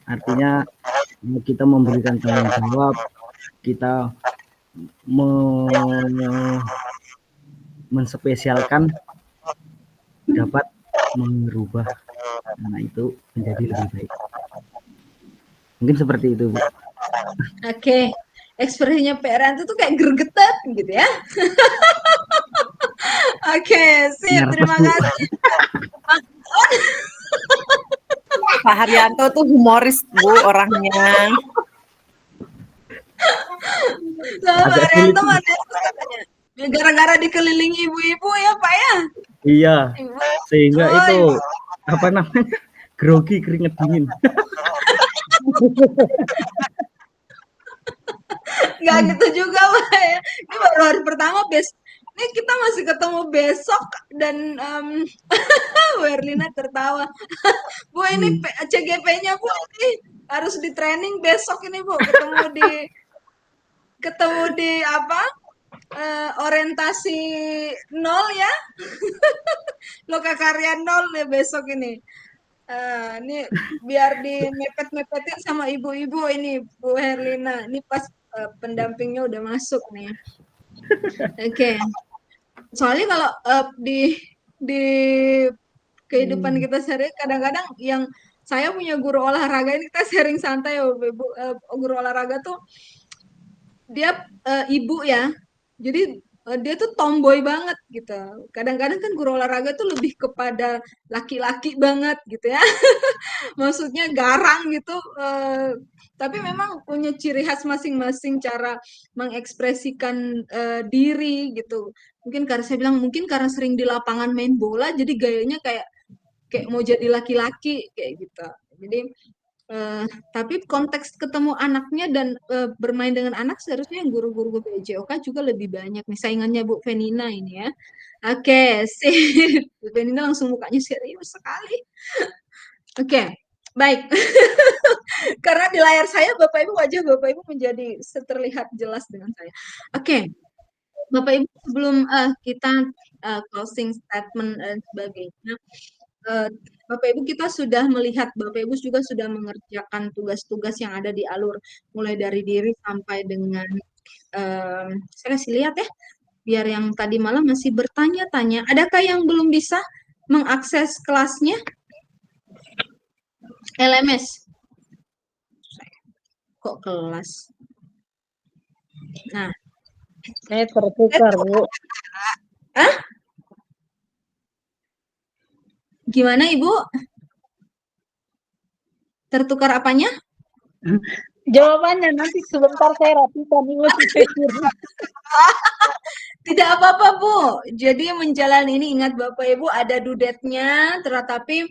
Artinya kita memberikan tanggung jawab, kita menspesialkan dapat merubah anak itu menjadi lebih baik. Mungkin seperti itu, Bu. Oke, ekspresinya Pak Herianto tuh kayak gregetan gitu ya. Oke, sip, terima kasih. Pak Haryanto tuh humoris Bu orangnya. Sama Pak agak sulit. Haryanto ada katanya. Gara-gara dikelilingi ibu-ibu ya Pak ya. Iya, sehingga Oh, itu ibu. apa namanya, grogi, keringet dingin. Nggak gitu juga Pak ya. Ini baru hari pertama ini kita masih ketemu besok dan Bu Erlina tertawa. Bu ini CGP-nya Bu ini harus di training besok ini Bu, ketemu di apa? Orientasi 0 ya. Loka karya 0 ya besok ini. Ini biar dimepet-mepetin sama ibu-ibu ini Bu Herlina. Ini pas pendampingnya udah masuk nih. Oke. Soalnya kalau di kehidupan kita sehari kadang-kadang yang saya punya guru olahraga ini kita sharing santai ya Bu. Guru olahraga tuh dia ibu ya. Jadi dia tuh tomboy banget gitu. Kadang-kadang kan guru olahraga tuh lebih kepada laki-laki banget gitu ya. Maksudnya garang gitu. Tapi memang punya ciri khas masing-masing cara mengekspresikan diri gitu. Mungkin karena saya bilang mungkin karena sering di lapangan main bola jadi gayanya kayak mau jadi laki-laki kayak gitu. Jadi tapi konteks ketemu anaknya dan bermain dengan anak seharusnya yang guru-guru PJOK juga lebih banyak nih saingannya Bu Venina ini ya. Oke, sip. Bu Venina langsung mukanya serius sekali. Oke, baik. Karena di layar saya Bapak Ibu wajah Bapak Ibu menjadi terlihat jelas dengan saya. Oke. Bapak Ibu sebelum kita closing statement dan sebagainya, Bapak Ibu kita sudah melihat, Bapak Ibu juga sudah mengerjakan tugas-tugas yang ada di alur mulai dari diri sampai dengan saya kasih lihat ya, biar yang tadi malam masih bertanya-tanya, adakah yang belum bisa mengakses kelasnya? LMS. Kok kelas? Nah, Saya tertukar, Bu. Hah? Gimana Ibu? Tertukar apanya? Jawabannya nanti sebentar saya rapikan dulu. Tidak apa-apa Bu. Jadi menjalani ini ingat Bapak Ibu ada dudetnya, tetapi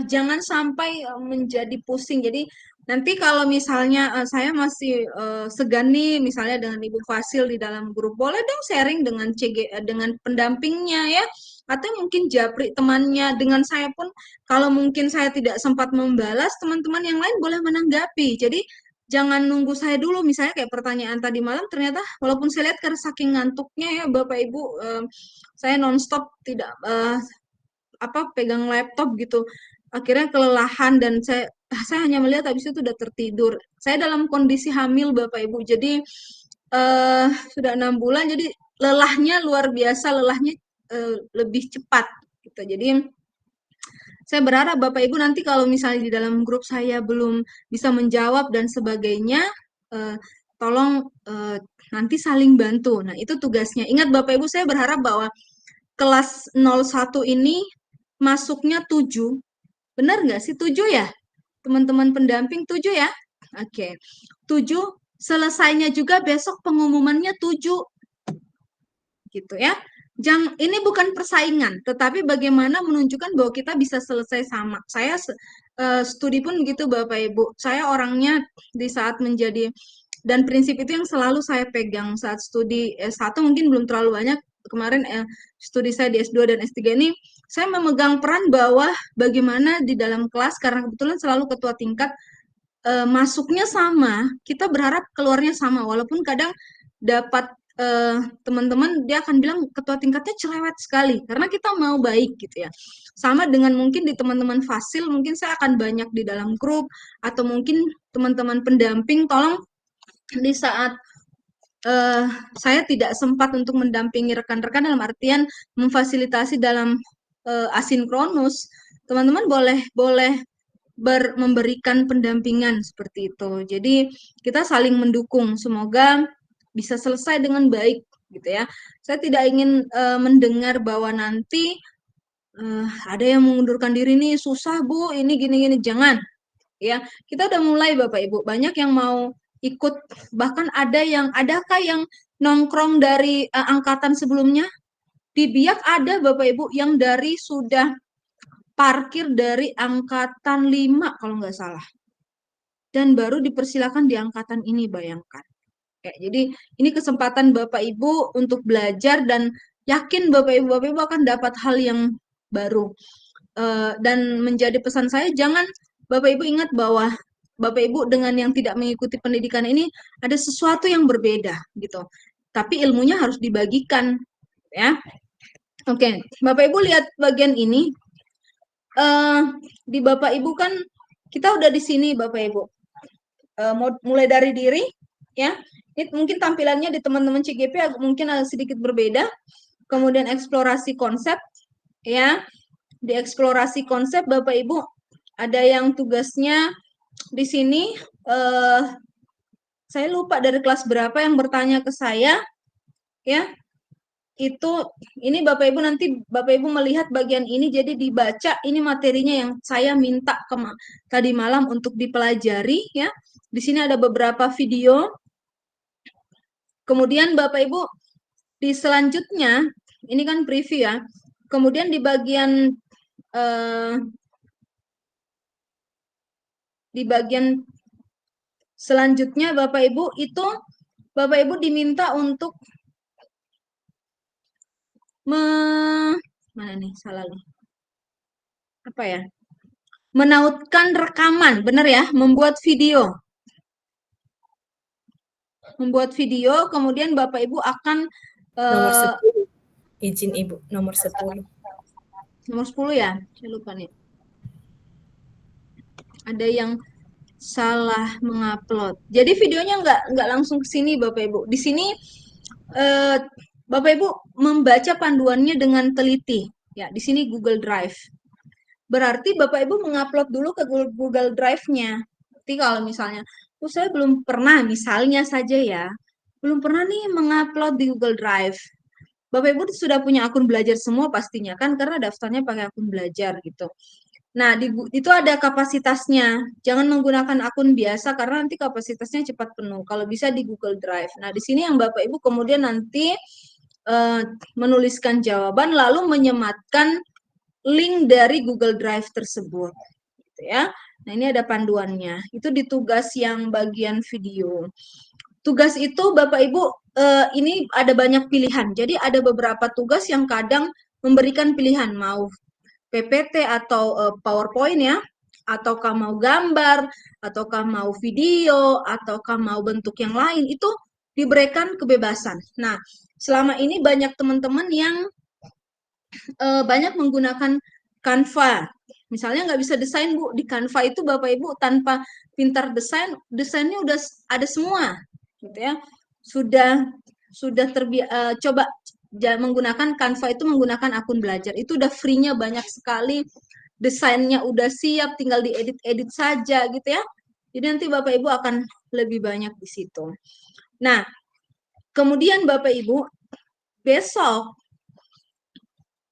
jangan sampai menjadi pusing. Jadi nanti kalau misalnya saya masih segan nih misalnya dengan Ibu Fasil di dalam grup, boleh dong sharing dengan dengan pendampingnya ya. Atau mungkin japri temannya dengan saya pun kalau mungkin saya tidak sempat membalas, teman-teman yang lain boleh menanggapi. Jadi jangan nunggu saya dulu misalnya kayak pertanyaan tadi malam ternyata walaupun saya lihat karena saking ngantuknya ya Bapak Ibu saya nonstop tidak pegang laptop gitu akhirnya kelelahan dan saya hanya melihat habis itu udah tertidur. Saya dalam kondisi hamil Bapak Ibu jadi sudah 6 bulan jadi lelahnya luar biasa, lelahnya lebih cepat gitu. Jadi saya berharap Bapak Ibu nanti kalau misalnya di dalam grup saya belum bisa menjawab dan sebagainya, tolong nanti saling bantu. Nah, itu tugasnya. Ingat Bapak Ibu, saya berharap bahwa kelas 01 ini masuknya 7. Benar nggak sih 7 ya? Teman-teman pendamping 7 ya? Oke. 7, selesainya juga besok pengumumannya 7. Gitu ya. Ini bukan persaingan, tetapi bagaimana menunjukkan bahwa kita bisa selesai sama. Saya studi pun begitu Bapak Ibu. Saya orangnya di saat menjadi dan prinsip itu yang selalu saya pegang saat studi S1 mungkin belum terlalu banyak. Kemarin studi saya di S2 dan S3 ini saya memegang peran bahwa bagaimana di dalam kelas karena kebetulan selalu ketua tingkat masuknya sama, kita berharap keluarnya sama walaupun kadang dapat teman-teman dia akan bilang ketua tingkatnya cerewet sekali karena kita mau baik gitu ya. Sama dengan mungkin di teman-teman Fasil mungkin saya akan banyak di dalam grup atau mungkin teman-teman pendamping tolong di saat saya tidak sempat untuk mendampingi rekan-rekan dalam artian memfasilitasi dalam asinkronus, teman-teman boleh memberikan pendampingan seperti itu. Jadi kita saling mendukung. Semoga bisa selesai dengan baik gitu ya. Saya tidak ingin mendengar bahwa nanti ada yang mengundurkan diri nih susah Bu, ini gini-gini jangan. Ya, kita udah mulai Bapak Ibu. Banyak yang mau ikut, bahkan adakah yang nongkrong dari angkatan sebelumnya? Di Biak ada Bapak Ibu yang dari sudah parkir dari angkatan 5 kalau nggak salah. Dan baru dipersilakan di angkatan ini, bayangkan. Jadi ini kesempatan Bapak Ibu untuk belajar dan yakin Bapak Ibu akan dapat hal yang baru. Dan menjadi pesan saya, jangan Bapak Ibu ingat bahwa Bapak Ibu dengan yang tidak mengikuti pendidikan ini ada sesuatu yang berbeda gitu. Tapi ilmunya harus dibagikan, ya. Oke, Bapak Ibu lihat bagian ini. Di Bapak Ibu kan kita udah di sini Bapak Ibu. Mulai dari diri, ya. Ini mungkin tampilannya di teman-teman CGP mungkin agak sedikit berbeda. Kemudian eksplorasi konsep, ya. Di eksplorasi konsep Bapak Ibu ada yang tugasnya di sini. Saya lupa dari kelas berapa yang bertanya ke saya, ya. Ini Bapak Ibu nanti Bapak Ibu melihat bagian ini, jadi dibaca ini materinya yang saya minta tadi malam untuk dipelajari, ya. Di sini ada beberapa video. Kemudian Bapak Ibu di selanjutnya ini kan preview, ya. Kemudian di bagian selanjutnya Bapak Ibu Bapak Ibu diminta untuk mana nih, salah nih. Apa ya? Menautkan rekaman, benar ya? Membuat video. Kemudian Bapak Ibu akan nomor 10. Izin Ibu, nomor 10. Nomor 10 ya? Saya lupa nih. Ada yang salah mengupload. Jadi videonya nggak langsung ke sini Bapak Ibu. Di sini Bapak Ibu membaca panduannya dengan teliti. Ya, di sini Google Drive. Berarti Bapak Ibu mengupload dulu ke Google Drive-nya. Jadi kalau misalnya, saya belum pernah, misalnya saja ya, belum pernah nih mengupload di Google Drive. Bapak Ibu sudah punya akun belajar semua pastinya kan, karena daftarnya pakai akun belajar gitu. Nah, itu ada kapasitasnya. Jangan menggunakan akun biasa karena nanti kapasitasnya cepat penuh. Kalau bisa di Google Drive. Nah, di sini yang Bapak Ibu kemudian nanti menuliskan jawaban lalu menyematkan link dari Google Drive tersebut. Gitu ya. Nah, ini ada panduannya. Itu di tugas yang bagian video. Tugas itu Bapak Ibu ini ada banyak pilihan. Jadi ada beberapa tugas yang kadang memberikan pilihan mau PPT atau PowerPoint ya, ataukah mau gambar, ataukah mau video, ataukah mau bentuk yang lain, itu diberikan kebebasan. Nah, selama ini banyak teman-teman yang banyak menggunakan Canva. Misalnya nggak bisa desain Bu, di Canva itu Bapak Ibu tanpa pintar desainnya udah ada semua, gitu ya. Sudah coba menggunakan Canva itu menggunakan akun belajar. Itu udah free-nya banyak sekali, desainnya udah siap, tinggal diedit-edit saja gitu ya. Jadi nanti Bapak Ibu akan lebih banyak di situ. Nah, kemudian Bapak Ibu besok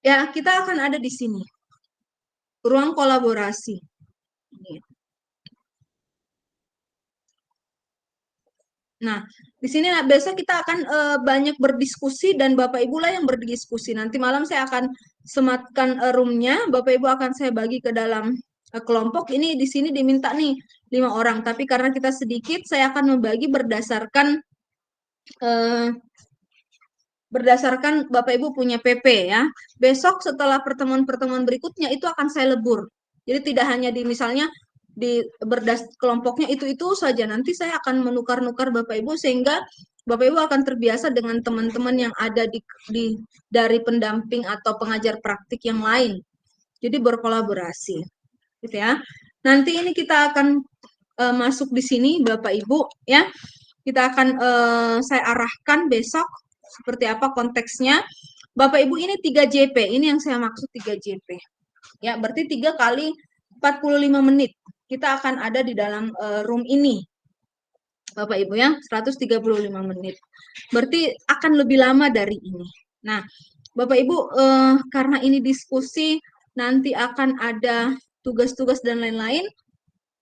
ya kita akan ada di sini. Ruang kolaborasi. Nah, di sini besok kita akan banyak berdiskusi dan Bapak Ibu lah yang berdiskusi. Nanti malam saya akan sematkan room-nya, Bapak Ibu akan saya bagi ke dalam kelompok. Ini di sini diminta nih 5 orang, tapi karena kita sedikit, saya akan membagi berdasarkan Bapak Ibu punya PP ya. Besok setelah pertemuan-pertemuan berikutnya itu akan saya lebur. Jadi tidak hanya di misalnya di kelompoknya itu saja, nanti saya akan menukar-nukar Bapak Ibu sehingga Bapak Ibu akan terbiasa dengan teman-teman yang ada dari pendamping atau pengajar praktik yang lain. Jadi berkolaborasi, gitu ya. Nanti ini kita akan masuk di sini Bapak Ibu ya. Kita akan saya arahkan besok seperti apa konteksnya. Bapak Ibu ini 3 JP, ini yang saya maksud 3 JP. Ya, berarti 3 kali 45 menit. Kita akan ada di dalam room ini. Bapak Ibu ya, 135 menit. Berarti akan lebih lama dari ini. Nah, Bapak Ibu karena ini diskusi nanti akan ada tugas-tugas dan lain-lain.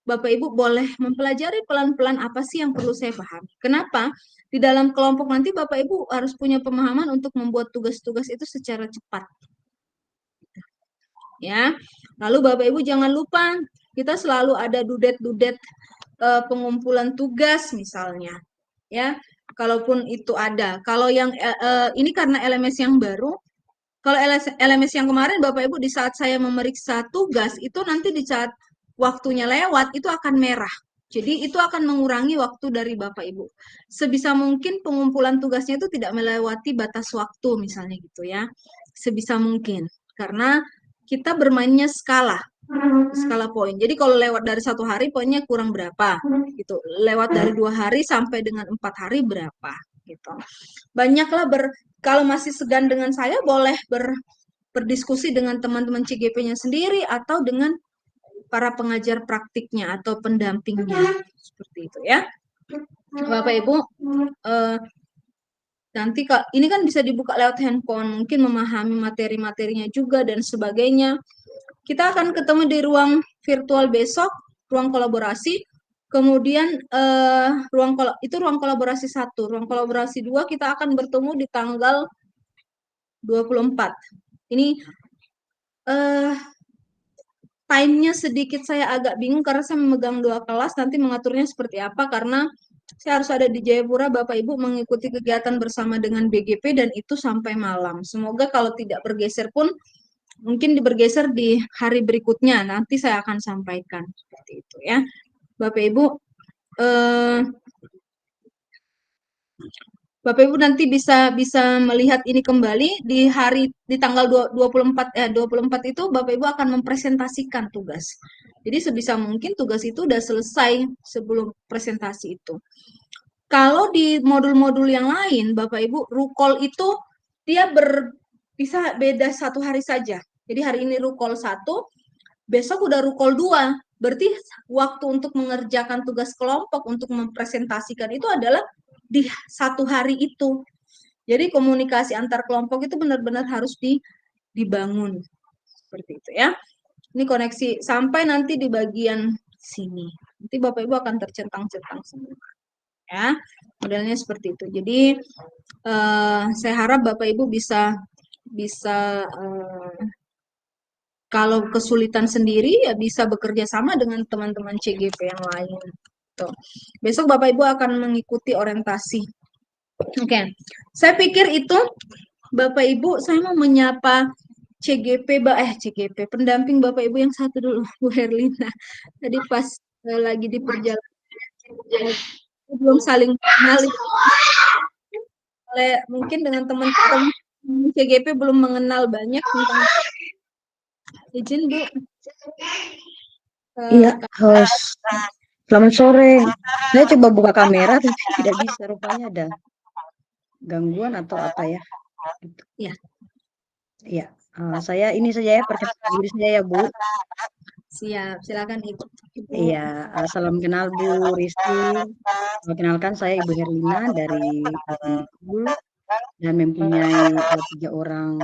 Bapak Ibu boleh mempelajari pelan-pelan apa sih yang perlu saya pahami. Kenapa? Di dalam kelompok nanti Bapak Ibu harus punya pemahaman untuk membuat tugas-tugas itu secara cepat. Ya. Lalu Bapak Ibu jangan lupa kita selalu ada dudet-dudet pengumpulan tugas misalnya. Ya. Kalaupun itu ada. Kalau yang ini karena LMS yang baru, kalau LMS yang kemarin Bapak Ibu di saat saya memeriksa tugas itu nanti di saat waktunya lewat itu akan merah. Jadi itu akan mengurangi waktu dari Bapak Ibu. Sebisa mungkin pengumpulan tugasnya itu tidak melewati batas waktu misalnya gitu ya. Sebisa mungkin. Karena kita bermainnya skala poin. Jadi kalau lewat dari 1 hari poinnya kurang berapa gitu. Lewat dari 2 hari sampai dengan 4 hari berapa gitu. Banyaklah kalau masih segan dengan saya boleh berdiskusi dengan teman-teman CGP-nya sendiri atau dengan para pengajar praktiknya atau pendampingnya seperti itu ya. Bapak Ibu nanti ini kan bisa dibuka lewat handphone, mungkin memahami materi-materinya juga dan sebagainya. Kita akan ketemu di ruang virtual besok, ruang kolaborasi. Kemudian ruang kolaborasi 1, ruang kolaborasi 2 kita akan bertemu di tanggal 24. Ini time-nya sedikit saya agak bingung karena saya memegang 2 kelas, nanti mengaturnya seperti apa karena saya harus ada di Jayapura, Bapak Ibu mengikuti kegiatan bersama dengan BGP dan itu sampai malam. Semoga kalau tidak bergeser pun mungkin bergeser di hari berikutnya, nanti saya akan sampaikan seperti itu ya. Bapak Ibu nanti bisa melihat ini kembali di tanggal 24 itu Bapak Ibu akan mempresentasikan tugas. Jadi sebisa mungkin tugas itu udah selesai sebelum presentasi itu. Kalau di modul-modul yang lain Bapak Ibu rukol itu dia bisa beda 1 hari saja. Jadi hari ini rukol 1, besok udah rukol 2. Berarti waktu untuk mengerjakan tugas kelompok untuk mempresentasikan itu adalah di 1 hari itu. Jadi komunikasi antar kelompok itu benar-benar harus dibangun. Seperti itu ya. Ini koneksi sampai nanti di bagian sini. Nanti Bapak Ibu akan tercentang-centang semua. Ya, modelnya seperti itu. Jadi saya harap Bapak Ibu bisa kalau kesulitan sendiri ya bisa bekerja sama dengan teman-teman CGP yang lain. Tuh. Besok Bapak Ibu akan mengikuti orientasi. Oke. Saya pikir itu Bapak Ibu, saya mau menyapa CGP pendamping Bapak Ibu yang satu dulu, Bu Herlina. Tadi pas lagi di perjalanan belum saling kenal, mungkin dengan teman-teman CGP belum mengenal banyak tentang izin Bu. Iya, host. Selamat sore. Saya coba buka kamera tapi tidak bisa, rupanya ada gangguan atau apa ya? Iya. Iya, saya ini saja ya, perkenalkan diri saya ya Bu. Siap, silakan Ibu. Iya, salam kenal Bu Risti. Perkenalkan saya Ibu Herlina dari Bukul dan mempunyai 3 orang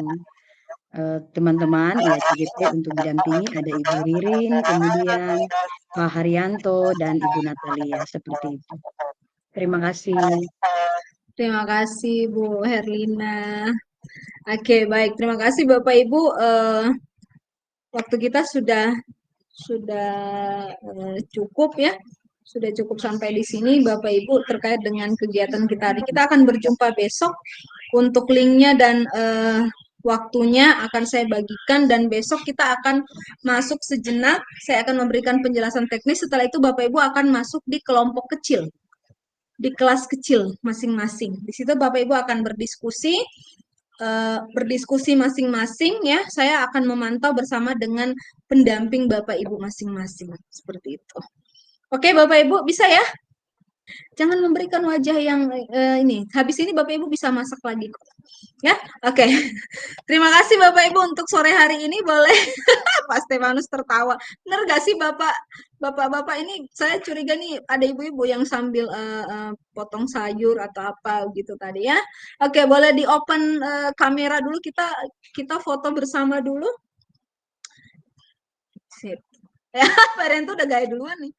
teman-teman ya CGP untuk didampingi, ada Ibu Ririn, kemudian Pak Haryanto dan Ibu Natalia, seperti itu. Terima kasih. Terima kasih Bu Herlina. Oke, baik. Terima kasih Bapak Ibu. Waktu kita sudah cukup ya. Sudah cukup sampai di sini Bapak Ibu terkait dengan kegiatan kita hari. Kita akan berjumpa besok. Untuk linknya dan waktunya akan saya bagikan dan besok kita akan masuk sejenak. Saya akan memberikan penjelasan teknis. Setelah itu Bapak Ibu akan masuk di kelompok kecil, di kelas kecil masing-masing. Di situ Bapak Ibu akan berdiskusi masing-masing ya. Saya akan memantau bersama dengan pendamping Bapak Ibu masing-masing seperti itu. Oke Bapak Ibu bisa ya? Jangan memberikan wajah yang ini. Habis ini Bapak Ibu bisa masak lagi kok. Ya, oke. Terima kasih Bapak Ibu untuk sore hari ini. Boleh Pak Stefanus tertawa. Benar gak sih Bapak-bapak ini saya curiga nih ada ibu-ibu yang sambil potong sayur atau apa gitu tadi ya. Oke, boleh di open kamera dulu, kita foto bersama dulu. Sip. Ya, Pak Herianto udah gaya duluan nih.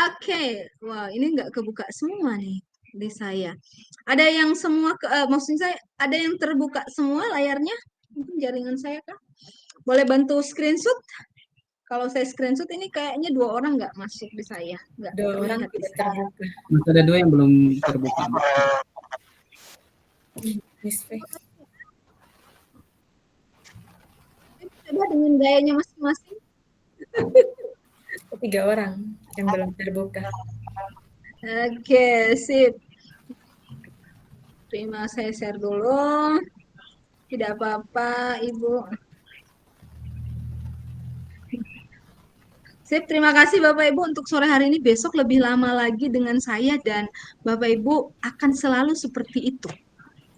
Oke, wah ini nggak kebuka semua nih di saya. Ada yang semua, maksudnya saya ada yang terbuka semua layarnya? Mungkin jaringan saya kah? Boleh bantu screenshot? Kalau saya screenshot ini kayaknya 2 orang nggak masuk di saya, nggak 2 orang terlihat di tidak saya. terbuka. Masih ada 2 yang belum terbuka. Miss Fe. Coba dengan gayanya masing-masing. 3 orang yang belum terbuka. Oke, sip. Terima, saya share dulu. Tidak apa-apa, Ibu. Sip, terima kasih Bapak Ibu untuk sore hari ini. Besok lebih lama lagi dengan saya dan Bapak Ibu akan selalu seperti itu.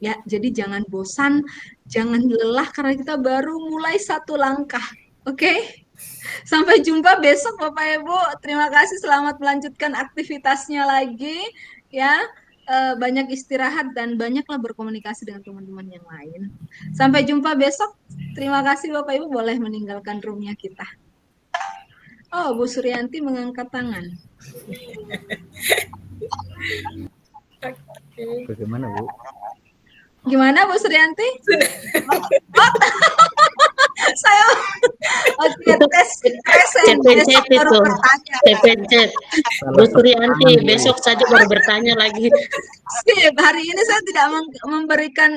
Ya, jadi jangan bosan, jangan lelah karena kita baru mulai 1 langkah. Oke? Sampai jumpa besok Bapak Ibu. Terima kasih, selamat melanjutkan aktivitasnya lagi ya. Banyak istirahat dan banyaklah berkomunikasi dengan teman-teman yang lain. Sampai jumpa besok. Terima kasih Bapak Ibu, boleh meninggalkan roomnya kita. Oh, Bu Suryanti mengangkat tangan. Bagaimana, Bu? Gimana Bu Suryanti? Saya oke, tes Cepencet baru itu, bertanya. cepencet. Bu Suryanti besok saja baru bertanya lagi. Sip, hari ini saya tidak memberikan